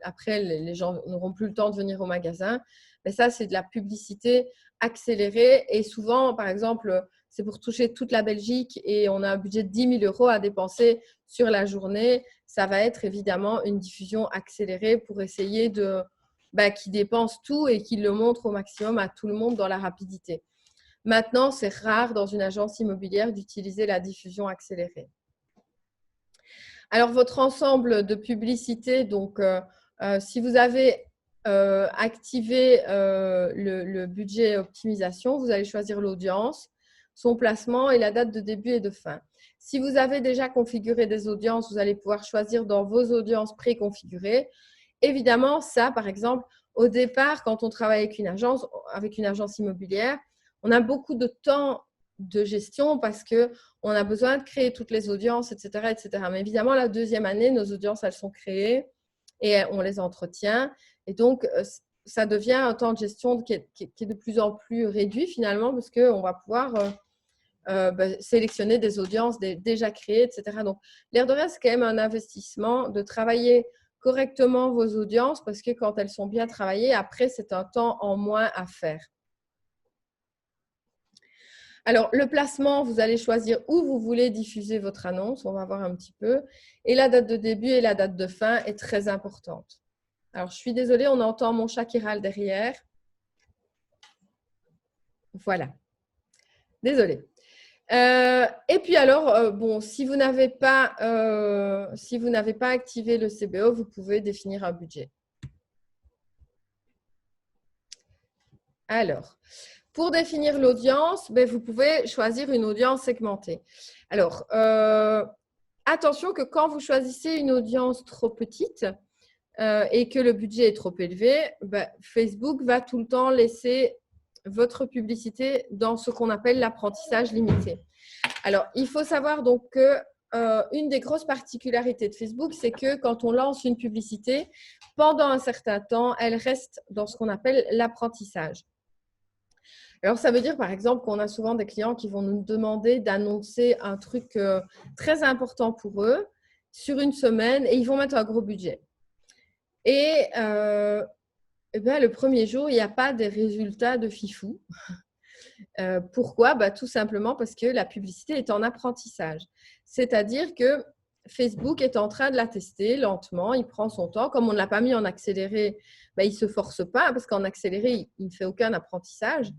après, les gens n'auront plus le temps de venir au magasin. Mais ça, c'est de la publicité accélérée. Et souvent, par exemple, c'est pour toucher toute la Belgique et on a un budget de 10 000 € à dépenser sur la journée. Ça va être évidemment une diffusion accélérée pour essayer qu'ils dépensent tout et qu'ils le montrent au maximum à tout le monde dans la rapidité. Maintenant, c'est rare dans une agence immobilière d'utiliser la diffusion accélérée. Alors, votre ensemble de publicités, donc si vous avez activé le budget optimisation, vous allez choisir l'audience, son placement et la date de début et de fin. Si vous avez déjà configuré des audiences, vous allez pouvoir choisir dans vos audiences préconfigurées. Évidemment, ça, par exemple, au départ, quand on travaille avec une agence immobilière, on a beaucoup de temps de gestion parce qu'on a besoin de créer toutes les audiences, etc., etc. Mais évidemment, la deuxième année, nos audiences, elles sont créées et on les entretient. Et donc, ça devient un temps de gestion qui est de plus en plus réduit finalement parce qu'on va pouvoir sélectionner des audiences déjà créées, etc. Donc, l'air de rien, c'est quand même un investissement de travailler correctement vos audiences parce que quand elles sont bien travaillées, après, c'est un temps en moins à faire. Alors, le placement, vous allez choisir où vous voulez diffuser votre annonce. On va voir un petit peu. Et la date de début et la date de fin est très importante. Alors, je suis désolée, on entend mon chat qui râle derrière. Voilà. Désolée. Et puis alors, bon, si vous n'avez pas activé le CBO, vous pouvez définir un budget. Alors, pour définir l'audience, ben, vous pouvez choisir une audience segmentée. Alors, attention que quand vous choisissez une audience trop petite et que le budget est trop élevé, ben, Facebook va tout le temps laisser votre publicité dans ce qu'on appelle l'apprentissage limité. Alors, il faut savoir donc que une des grosses particularités de Facebook, c'est que quand on lance une publicité, pendant un certain temps, elle reste dans ce qu'on appelle l'apprentissage. Alors, ça veut dire, par exemple, qu'on a souvent des clients qui vont nous demander d'annoncer un truc très important pour eux sur une semaine et ils vont mettre un gros budget. Et ben, le premier jour, il n'y a pas des résultats de fifou. Pourquoi? Bah, tout simplement parce que la publicité est en apprentissage. C'est-à-dire que Facebook est en train de la tester lentement, il prend son temps. Comme on ne l'a pas mis en accéléré, bah, il ne se force pas parce qu'en accéléré, il ne fait aucun apprentissage.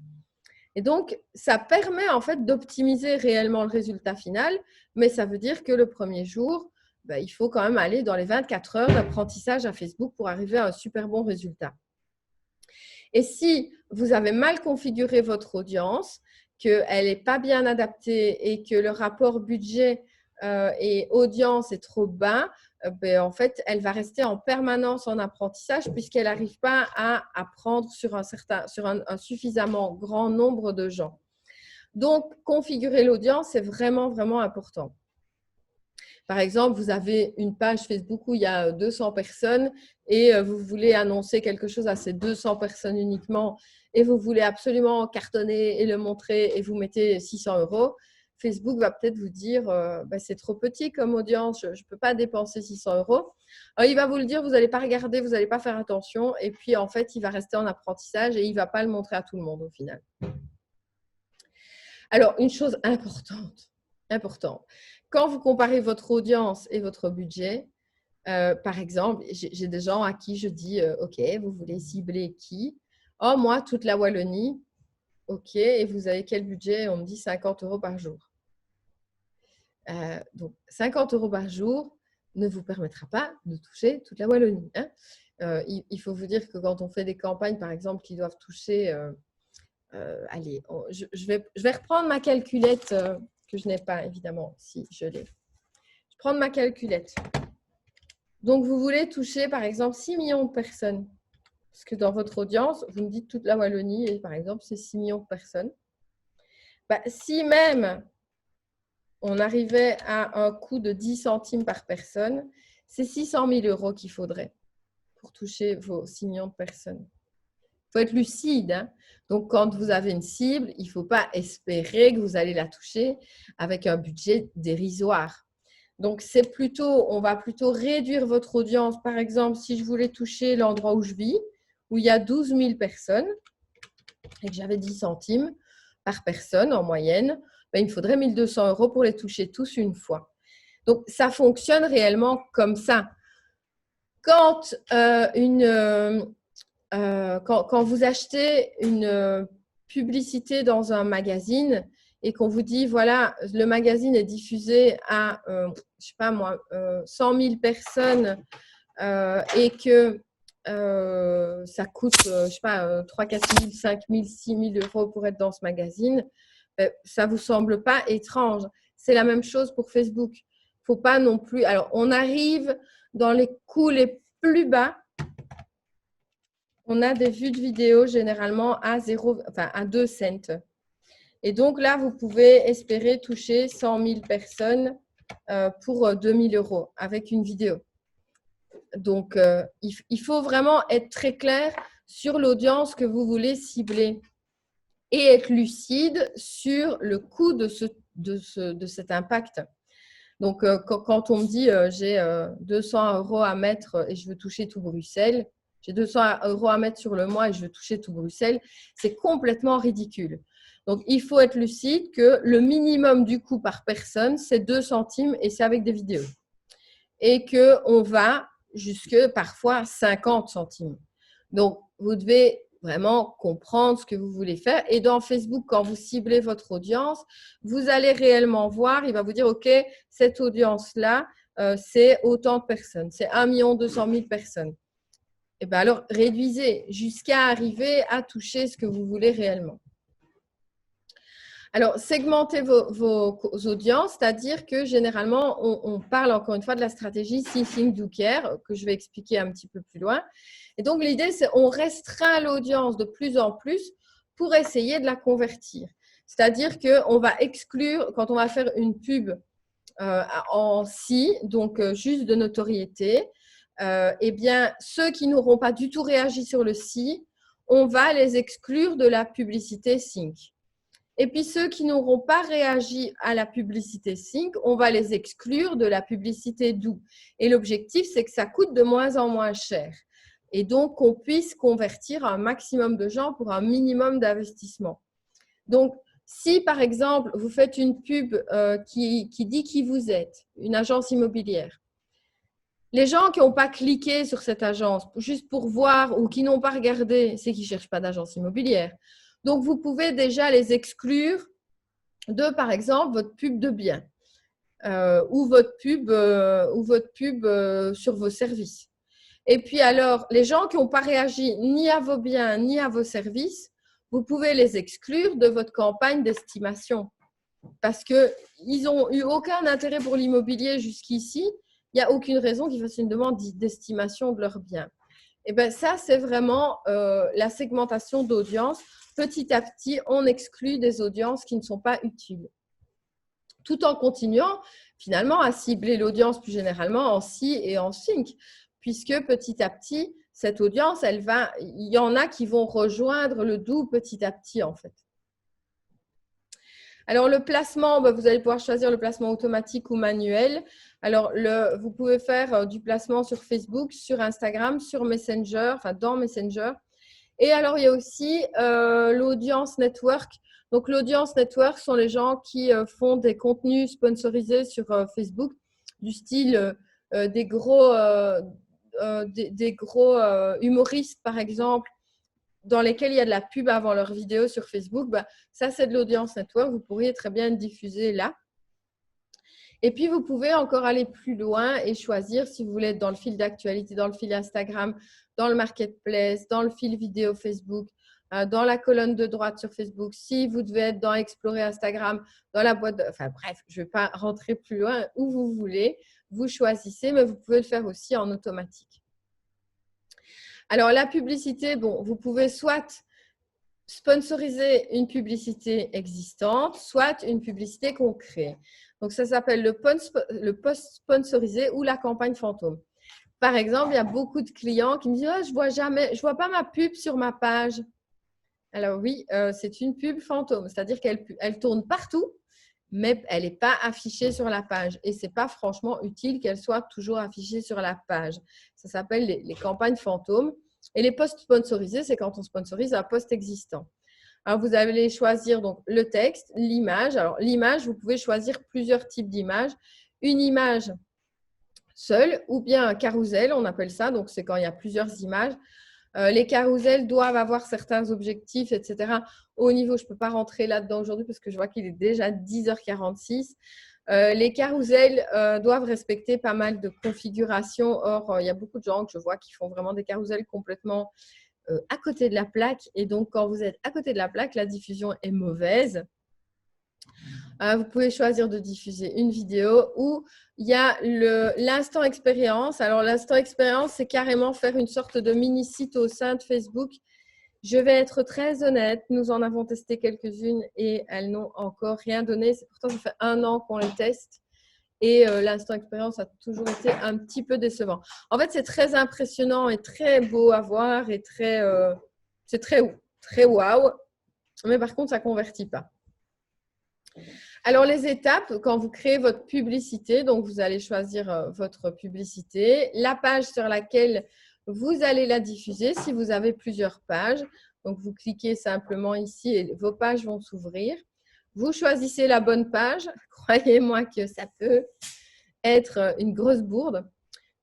Et donc, ça permet en fait d'optimiser réellement le résultat final, mais ça veut dire que le premier jour, bah, il faut quand même aller dans les 24 heures d'apprentissage à Facebook pour arriver à un super bon résultat. Et si vous avez mal configuré votre audience, qu'elle n'est pas bien adaptée et que le rapport budget et audience est trop bas, ben, en fait, elle va rester en permanence en apprentissage puisqu'elle n'arrive pas à apprendre sur un suffisamment grand nombre de gens. Donc, configurer l'audience, c'est vraiment, vraiment important. Par exemple, vous avez une page Facebook où il y a 200 personnes et vous voulez annoncer quelque chose à ces 200 personnes uniquement et vous voulez absolument cartonner et le montrer et vous mettez 600 €. Facebook va peut-être vous dire bah, c'est trop petit comme audience, je ne peux pas dépenser 600 €. Alors, il va vous le dire, vous n'allez pas regarder, vous n'allez pas faire attention et puis en fait, il va rester en apprentissage et il ne va pas le montrer à tout le monde au final. Alors, une chose importante. Quand vous comparez votre audience et votre budget, par exemple, j'ai des gens à qui je dis OK, vous voulez cibler qui? Oh, moi, toute la Wallonie. OK, et vous avez quel budget? On me dit 50 € par jour. Donc, 50 € par jour ne vous permettra pas de toucher toute la Wallonie. Hein. Il faut vous dire que quand on fait des campagnes, par exemple, qui doivent toucher allez, je vais reprendre ma calculette que je n'ai pas, évidemment, si je l'ai. Je vais prendre ma calculette. Donc, vous voulez toucher, par exemple, 6 millions de personnes. Parce que dans votre audience, vous me dites toute la Wallonie, et par exemple, c'est 6 millions de personnes. Bah, si même on arrivait à un coût de 10 centimes par personne, c'est 600 000 € qu'il faudrait pour toucher vos 6 millions de personnes. Il faut être lucide. Hein. Donc, quand vous avez une cible, il ne faut pas espérer que vous allez la toucher avec un budget dérisoire. Donc, on va plutôt réduire votre audience. Par exemple, si je voulais toucher l'endroit où je vis, où il y a 12 000 personnes et que j'avais 10 centimes par personne en moyenne, ben, il me faudrait 1 200 € pour les toucher tous une fois. Donc, ça fonctionne réellement comme ça. Quand quand vous achetez une publicité dans un magazine et qu'on vous dit, voilà, le magazine est diffusé à, je ne sais pas moi, 100 000 personnes et que ça coûte, je ne sais pas, 3 000, 4 000, 5 000, 6 000 € pour être dans ce magazine, ça ne vous semble pas étrange. C'est la même chose pour Facebook. Il ne faut pas non plus… Alors, on arrive dans les coûts les plus bas. On a des vues de vidéos généralement à 2 cents. Et donc là, vous pouvez espérer toucher 100 000 personnes pour 2 000 € avec une vidéo. Donc, il faut vraiment être très clair sur l'audience que vous voulez cibler et être lucide sur le coût de cet impact. Donc, quand on me dit j'ai 200 € à mettre et je veux toucher tout Bruxelles, j'ai 200 € à mettre sur le mois et je veux toucher tout Bruxelles, c'est complètement ridicule. Donc, il faut être lucide que le minimum du coût par personne, c'est 2 centimes et c'est avec des vidéos. Et qu'on va jusque parfois 50 centimes. Donc, vous devez vraiment comprendre ce que vous voulez faire. Et dans Facebook, quand vous ciblez votre audience, vous allez réellement voir, il va vous dire, OK, cette audience-là, c'est autant de personnes, c'est 1 200 000 personnes. Et bien alors, réduisez jusqu'à arriver à toucher ce que vous voulez réellement. Alors, segmentez vos audiences, c'est-à-dire que généralement, on parle encore une fois de la stratégie See, Think, Do, Care, que je vais expliquer un petit peu plus loin. Et donc, l'idée, c'est qu'on restreint l'audience de plus en plus pour essayer de la convertir. C'est-à-dire qu'on va exclure, quand on va faire une pub en See, donc juste de notoriété, eh bien, ceux qui n'auront pas du tout réagi sur le See, on va les exclure de la publicité Think. Et puis, ceux qui n'auront pas réagi à la publicité Think, on va les exclure de la publicité Do. Et l'objectif, c'est que ça coûte de moins en moins cher. Et donc, qu'on puisse convertir un maximum de gens pour un minimum d'investissement. Donc, si, par exemple, vous faites une pub qui dit qui vous êtes, une agence immobilière, les gens qui n'ont pas cliqué sur cette agence juste pour voir ou qui n'ont pas regardé, c'est qu'ils ne cherchent pas d'agence immobilière. Donc, vous pouvez déjà les exclure de, par exemple, votre pub de biens ou votre pub sur vos services. Et puis alors, les gens qui n'ont pas réagi ni à vos biens ni à vos services, vous pouvez les exclure de votre campagne d'estimation parce qu'ils n'ont eu aucun intérêt pour l'immobilier jusqu'ici. Il n'y a aucune raison qu'ils fassent une demande d'estimation de leurs biens. Et bien ça, c'est vraiment la segmentation d'audience. Petit à petit, on exclut des audiences qui ne sont pas utiles. Tout en continuant finalement à cibler l'audience plus généralement en See et en Think, puisque petit à petit, cette audience, il y en a qui vont rejoindre le Do petit à petit en fait. Alors, le placement, vous allez pouvoir choisir le placement automatique ou manuel. Alors, vous pouvez faire du placement sur Facebook, sur Instagram, sur Messenger, enfin dans Messenger. Et alors, il y a aussi l'audience network. Donc, l'audience network sont les gens qui font des contenus sponsorisés sur Facebook, du style des gros humoristes, par exemple, dans lesquels il y a de la pub avant leur vidéo sur Facebook. Ça, c'est de l'audience network. Vous pourriez très bien diffuser là. Et puis, vous pouvez encore aller plus loin et choisir si vous voulez être dans le fil d'actualité, dans le fil Instagram, dans le marketplace, dans le fil vidéo Facebook, dans la colonne de droite sur Facebook. Si vous devez être dans Explorer Instagram, dans la boîte enfin bref, je ne vais pas rentrer plus loin, où vous voulez. Vous choisissez, mais vous pouvez le faire aussi en automatique. Alors, la publicité, vous pouvez soit sponsoriser une publicité existante, soit une publicité qu'on crée. Donc, ça s'appelle le post sponsorisé ou la campagne fantôme. Par exemple, il y a beaucoup de clients qui me disent oh, je vois pas ma pub sur ma page. Alors oui, c'est une pub fantôme, c'est-à-dire qu'elle tourne partout, mais elle n'est pas affichée sur la page. Et ce n'est pas franchement utile qu'elle soit toujours affichée sur la page. Ça s'appelle les campagnes fantômes. Et les posts sponsorisés, c'est quand on sponsorise un post existant. Alors, vous allez choisir donc le texte, l'image. Alors, l'image, vous pouvez choisir plusieurs types d'images. Une image seule ou bien un carrousel, on appelle ça. Donc, c'est quand il y a plusieurs images. Les carousels doivent avoir certains objectifs, etc. Au niveau, je ne peux pas rentrer là-dedans aujourd'hui parce que je vois qu'il est déjà 10h46. Les carousels doivent respecter pas mal de configurations. Or, il y a beaucoup de gens que je vois qui font vraiment des carousels complètement à côté de la plaque. Et donc, quand vous êtes à côté de la plaque, la diffusion est mauvaise. Vous pouvez choisir de diffuser une vidéo ou il y a l'instant expérience. Alors, l'instant expérience, c'est carrément faire une sorte de mini-site au sein de Facebook. Je vais être très honnête, nous en avons testé quelques-unes et elles n'ont encore rien donné. C'est pourtant, ça fait 1 an qu'on les teste et l'instant expérience a toujours été un petit peu décevant. En fait, c'est très impressionnant et très beau à voir et c'est très waouh. Mais par contre, ça ne convertit pas. Alors, les étapes, quand vous créez votre publicité, donc vous allez choisir votre publicité, la page sur laquelle vous allez la diffuser si vous avez plusieurs pages. Donc, vous cliquez simplement ici et vos pages vont s'ouvrir. Vous choisissez la bonne page. Croyez-moi que ça peut être une grosse bourde.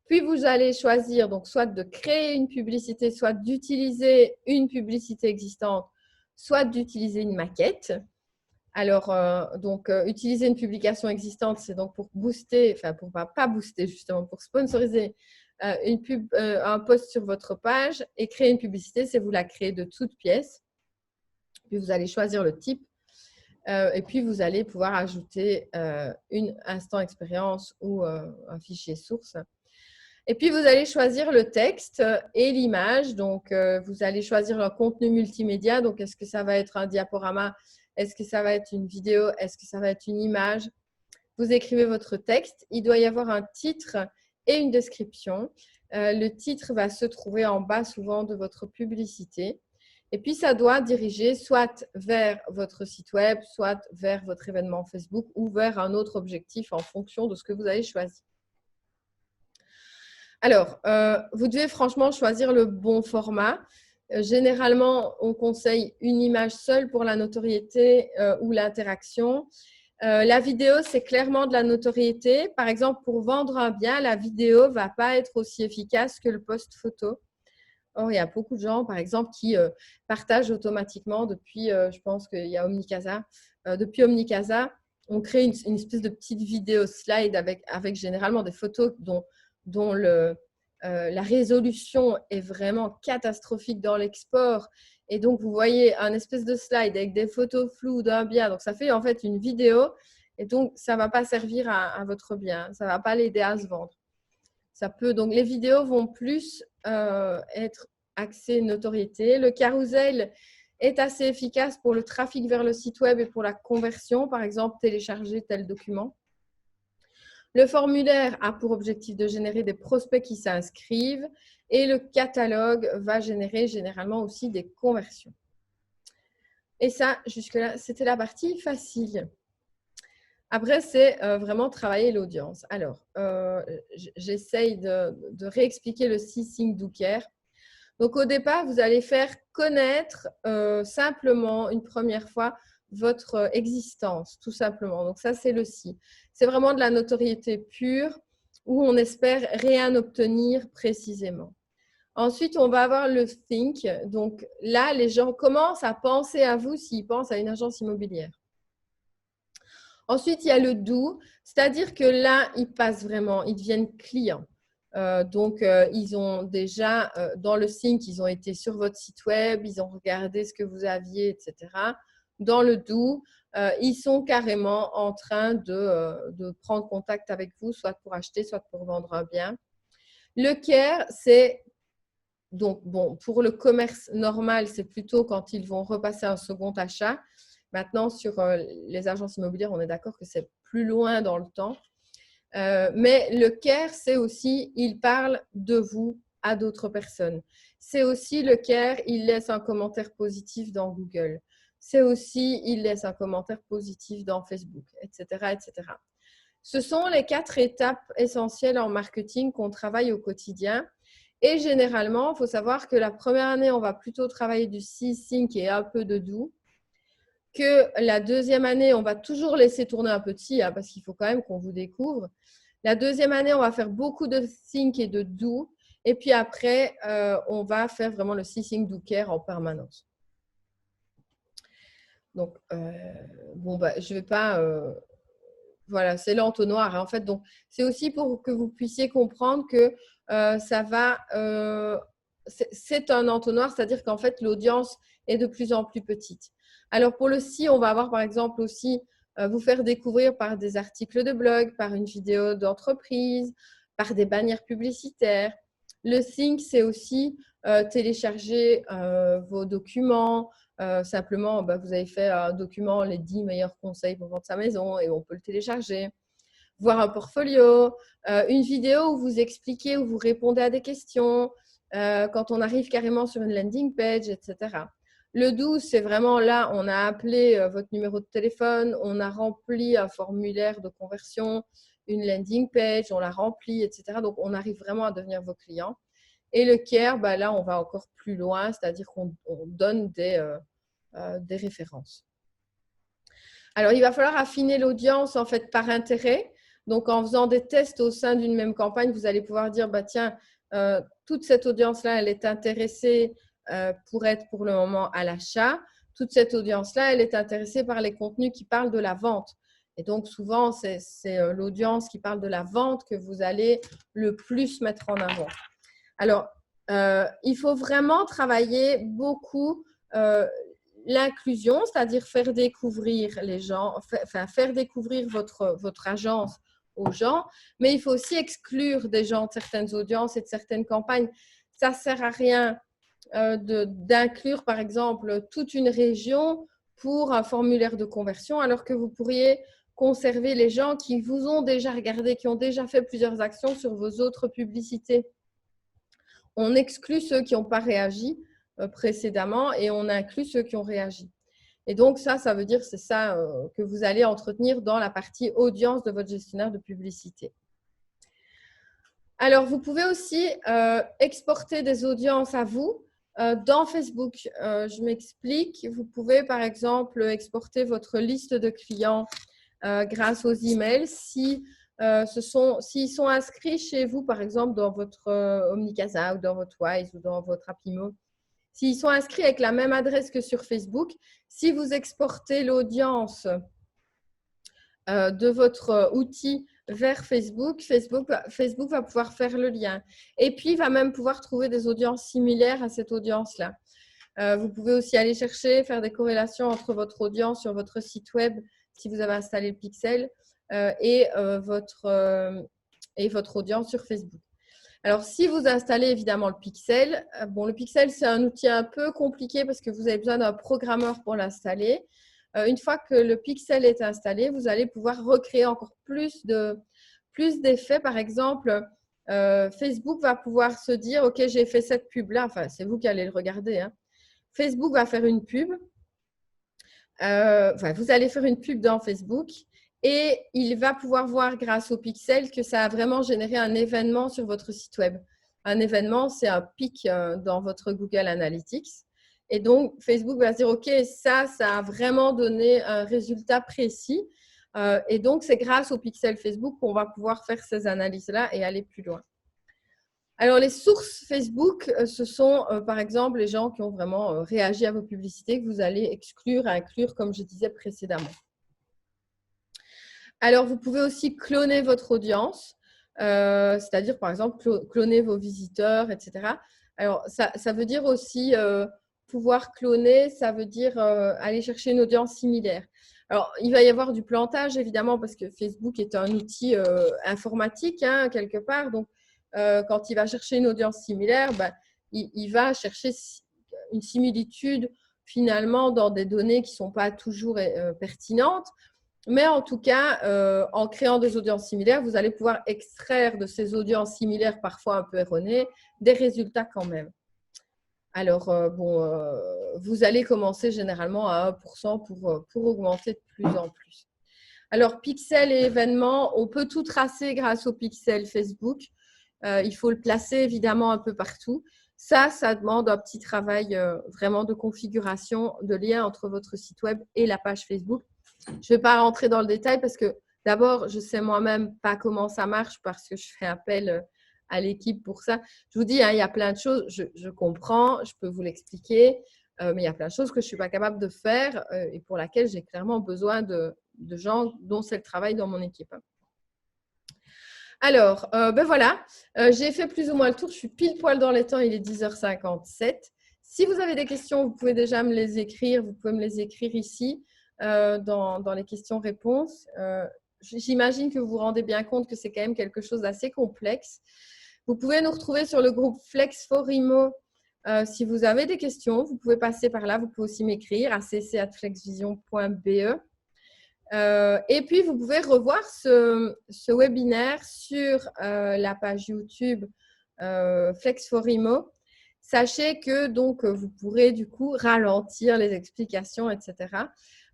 Puis, vous allez choisir donc soit de créer une publicité, soit d'utiliser une publicité existante, soit d'utiliser une maquette. Alors, utiliser une publication existante, c'est donc pour booster, enfin pour pas booster justement, pour sponsoriser un post sur votre page, et créer une publicité, c'est vous la créer de toutes pièces. Puis vous allez choisir le type et puis vous allez pouvoir ajouter une instant expérience ou un fichier source. Et puis, vous allez choisir le texte et l'image. Donc, vous allez choisir le contenu multimédia. Donc, est-ce que ça va être un diaporama? Est-ce que ça va être une vidéo? Est-ce que ça va être une image? Vous écrivez votre texte. Il doit y avoir un titre et une description. Le titre va se trouver en bas souvent de votre publicité. Et puis, ça doit diriger soit vers votre site web, soit vers votre événement Facebook ou vers un autre objectif en fonction de ce que vous avez choisi. Alors, vous devez franchement choisir le bon format. Généralement, on conseille une image seule pour la notoriété ou l'interaction. La vidéo, c'est clairement de la notoriété. Par exemple, pour vendre un bien, la vidéo ne va pas être aussi efficace que le post photo. Or, il y a beaucoup de gens, par exemple, qui partagent automatiquement depuis, je pense qu'il y a Omnicasa, depuis Omnicasa, on crée une espèce de petite vidéo slide avec généralement des photos dont la résolution est vraiment catastrophique dans l'export. Et donc, vous voyez un espèce de slide avec des photos floues d'un bien. Donc, ça fait en fait une vidéo. Et donc, ça ne va pas servir à votre bien. Ça ne va pas l'aider à se vendre. Donc, les vidéos vont plus être axées notoriété. Le carrousel est assez efficace pour le trafic vers le site web et pour la conversion. Par exemple, télécharger tel document. Le formulaire a pour objectif de générer des prospects qui s'inscrivent et le catalogue va générer généralement aussi des conversions. Et ça, jusque-là, c'était la partie facile. Après, c'est vraiment travailler l'audience. Alors, j'essaye de réexpliquer le six Docker. Donc, au départ, vous allez faire connaître simplement une première fois votre existence, tout simplement. Donc, ça, c'est le si. C'est vraiment de la notoriété pure où on espère rien obtenir précisément. Ensuite, on va avoir le think. Donc, là, les gens commencent à penser à vous s'ils pensent à une agence immobilière. Ensuite, il y a le do, c'est-à-dire que là, ils passent vraiment, ils deviennent clients. Ils ont déjà, dans le think, ils ont été sur votre site web, ils ont regardé ce que vous aviez, etc. Dans le do, ils sont carrément en train de prendre contact avec vous, soit pour acheter, soit pour vendre un bien. Le care, c'est donc, bon, pour le commerce normal, c'est plutôt quand ils vont repasser un second achat. Maintenant, sur les agences immobilières, on est d'accord que c'est plus loin dans le temps. Mais le care, c'est aussi, il parle de vous à d'autres personnes. C'est aussi le care, il laisse un commentaire positif dans Google. C'est aussi, il laisse un commentaire positif dans Facebook, etc., etc. Ce sont les 4 étapes essentielles en marketing qu'on travaille au quotidien. Et généralement, il faut savoir que la première année, on va plutôt travailler du think et un peu de do. Que la deuxième année, on va toujours laisser tourner un peu de si, parce qu'il faut quand même qu'on vous découvre. La deuxième année, on va faire beaucoup de think et de do. Et puis après, on va faire vraiment le think, do, care en permanence. Donc, je ne vais pas… voilà, c'est l'entonnoir. En fait, donc, c'est aussi pour que vous puissiez comprendre que ça va… c'est un entonnoir, c'est-à-dire qu'en fait, l'audience est de plus en plus petite. Alors, pour le si, on va avoir par exemple aussi vous faire découvrir par des articles de blog, par une vidéo d'entreprise, par des bannières publicitaires. Le think, c'est aussi télécharger vos documents. Simplement, vous avez fait un document, les 10 meilleurs conseils pour vendre sa maison, et on peut le télécharger. Voir un portfolio, une vidéo où vous expliquez, où vous répondez à des questions, quand on arrive carrément sur une landing page, etc. Le 12, c'est vraiment là, on a appelé votre numéro de téléphone, on a rempli un formulaire de conversion, une landing page, on l'a rempli, etc. Donc, on arrive vraiment à devenir vos clients. Et le care, bah, là, on va encore plus loin, c'est-à-dire qu'on donne des références. Alors, il va falloir affiner l'audience en fait par intérêt. Donc, en faisant des tests au sein d'une même campagne, vous allez pouvoir dire, bah, tiens, toute cette audience-là, elle est intéressée pour être pour le moment à l'achat. Toute cette audience-là, elle est intéressée par les contenus qui parlent de la vente. Et donc, souvent, c'est l'audience qui parle de la vente que vous allez le plus mettre en avant. Alors, il faut vraiment travailler beaucoup l'inclusion, c'est-à-dire faire découvrir les gens, faire découvrir votre agence aux gens, mais il faut aussi exclure des gens de certaines audiences et de certaines campagnes. Ça ne sert à rien d'inclure, par exemple, toute une région pour un formulaire de conversion, alors que vous pourriez conserver les gens qui vous ont déjà regardé, qui ont déjà fait plusieurs actions sur vos autres publicités. On exclut ceux qui n'ont pas réagi précédemment et on inclut ceux qui ont réagi. Et donc, ça veut dire c'est ça que vous allez entretenir dans la partie audience de votre gestionnaire de publicité. Alors, vous pouvez aussi exporter des audiences à vous dans Facebook. Je m'explique. Vous pouvez, par exemple, exporter votre liste de clients grâce aux emails s'ils sont inscrits chez vous, par exemple, dans votre Omnicasa ou dans votre Wise ou dans votre Apimo. S'ils sont inscrits avec la même adresse que sur Facebook, si vous exportez l'audience de votre outil vers Facebook, Facebook va pouvoir faire le lien. Et puis, il va même pouvoir trouver des audiences similaires à cette audience-là. Vous pouvez aussi aller chercher, faire des corrélations entre votre audience sur votre site web, si vous avez installé le Pixel, et votre audience sur Facebook. Alors, si vous installez évidemment le Pixel, le Pixel, c'est un outil un peu compliqué parce que vous avez besoin d'un programmeur pour l'installer. Une fois que le Pixel est installé, vous allez pouvoir recréer encore plus d'effets. Par exemple, Facebook va pouvoir se dire, OK, j'ai fait cette pub-là. Enfin, c'est vous qui allez le regarder, hein. Facebook va faire une pub. Vous allez faire une pub dans Facebook et il va pouvoir voir grâce au pixel que ça a vraiment généré un événement sur votre site web. Un événement, c'est un pic dans votre Google Analytics. Et donc, Facebook va se dire, OK, ça a vraiment donné un résultat précis. Et donc, c'est grâce au pixel Facebook qu'on va pouvoir faire ces analyses-là et aller plus loin. Alors, les sources Facebook, ce sont par exemple les gens qui ont vraiment réagi à vos publicités que vous allez exclure et inclure, comme je disais précédemment. Alors, vous pouvez aussi cloner votre audience, c'est-à-dire par exemple cloner vos visiteurs, etc. Alors, ça veut dire aussi pouvoir cloner, ça veut dire aller chercher une audience similaire. Alors, il va y avoir du plantage, évidemment, parce que Facebook est un outil informatique, hein, quelque part. Donc, quand il va chercher une audience similaire, il va chercher une similitude finalement dans des données qui ne sont pas toujours pertinentes. Mais en tout cas, en créant des audiences similaires, vous allez pouvoir extraire de ces audiences similaires, parfois un peu erronées, des résultats quand même. Alors, vous allez commencer généralement à 1% pour augmenter de plus en plus. Alors, pixel et événements, on peut tout tracer grâce au pixel Facebook. Il faut le placer évidemment un peu partout. Ça demande un petit travail vraiment de configuration, de lien entre votre site web et la page Facebook. Je ne vais pas rentrer dans le détail parce que d'abord, je ne sais moi-même pas comment ça marche parce que je fais appel à l'équipe pour ça. Je vous dis, hein, il y a plein de choses, je comprends, je peux vous l'expliquer, mais il y a plein de choses que je ne suis pas capable de faire et pour lesquelles j'ai clairement besoin de gens dont c'est le travail dans mon équipe. Alors, voilà, j'ai fait plus ou moins le tour. Je suis pile poil dans les temps, il est 10h57. Si vous avez des questions, vous pouvez déjà me les écrire. Vous pouvez me les écrire ici dans les questions-réponses. J'imagine que vous vous rendez bien compte que c'est quand même quelque chose d'assez complexe. Vous pouvez nous retrouver sur le groupe Flex for Imo. Si vous avez des questions, vous pouvez passer par là. Vous pouvez aussi m'écrire à cc@flexvision.be. Et puis, vous pouvez revoir ce webinaire sur la page YouTube Flex for Imo. sachez que donc vous pourrez du coup ralentir les explications, etc.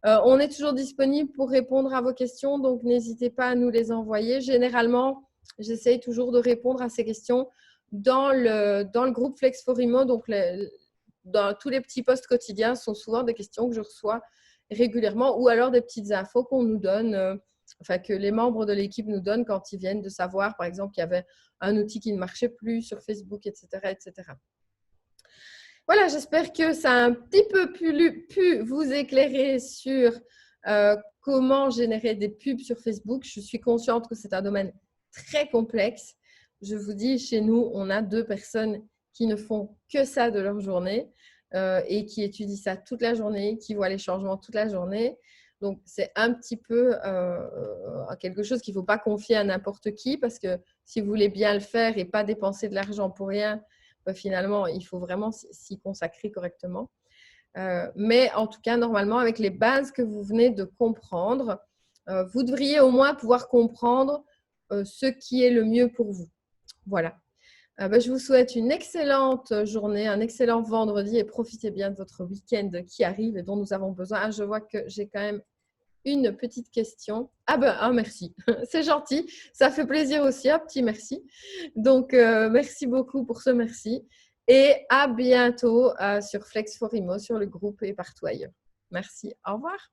On est toujours disponible pour répondre à vos questions, donc n'hésitez pas à nous les envoyer. Généralement, j'essaye toujours de répondre à ces questions dans le groupe Flex4Imo. Donc, dans tous les petits posts quotidiens sont souvent des questions que je reçois régulièrement ou alors des petites infos qu'on nous donne, enfin que les membres de l'équipe nous donnent quand ils viennent de savoir, par exemple, qu'il y avait un outil qui ne marchait plus sur Facebook, etc., etc. Voilà, j'espère que ça a un petit peu pu vous éclairer sur comment générer des pubs sur Facebook. Je suis consciente que c'est un domaine très complexe. Je vous dis, chez nous, on a 2 personnes qui ne font que ça de leur journée et qui étudient ça toute la journée, qui voient les changements toute la journée. Donc, c'est un petit peu quelque chose qu'il ne faut pas confier à n'importe qui parce que si vous voulez bien le faire et pas dépenser de l'argent pour rien, finalement, il faut vraiment s'y consacrer correctement. Mais en tout cas, normalement, avec les bases que vous venez de comprendre, vous devriez au moins pouvoir comprendre ce qui est le mieux pour vous. Voilà. Je vous souhaite une excellente journée, un excellent vendredi et profitez bien de votre week-end qui arrive et dont nous avons besoin. Ah, je vois que j'ai quand même une petite question. Merci. C'est gentil. Ça fait plaisir aussi. Un petit merci. Donc, merci beaucoup pour ce merci. Et à bientôt sur Flex4Imo, sur le groupe et partout ailleurs. Merci. Au revoir.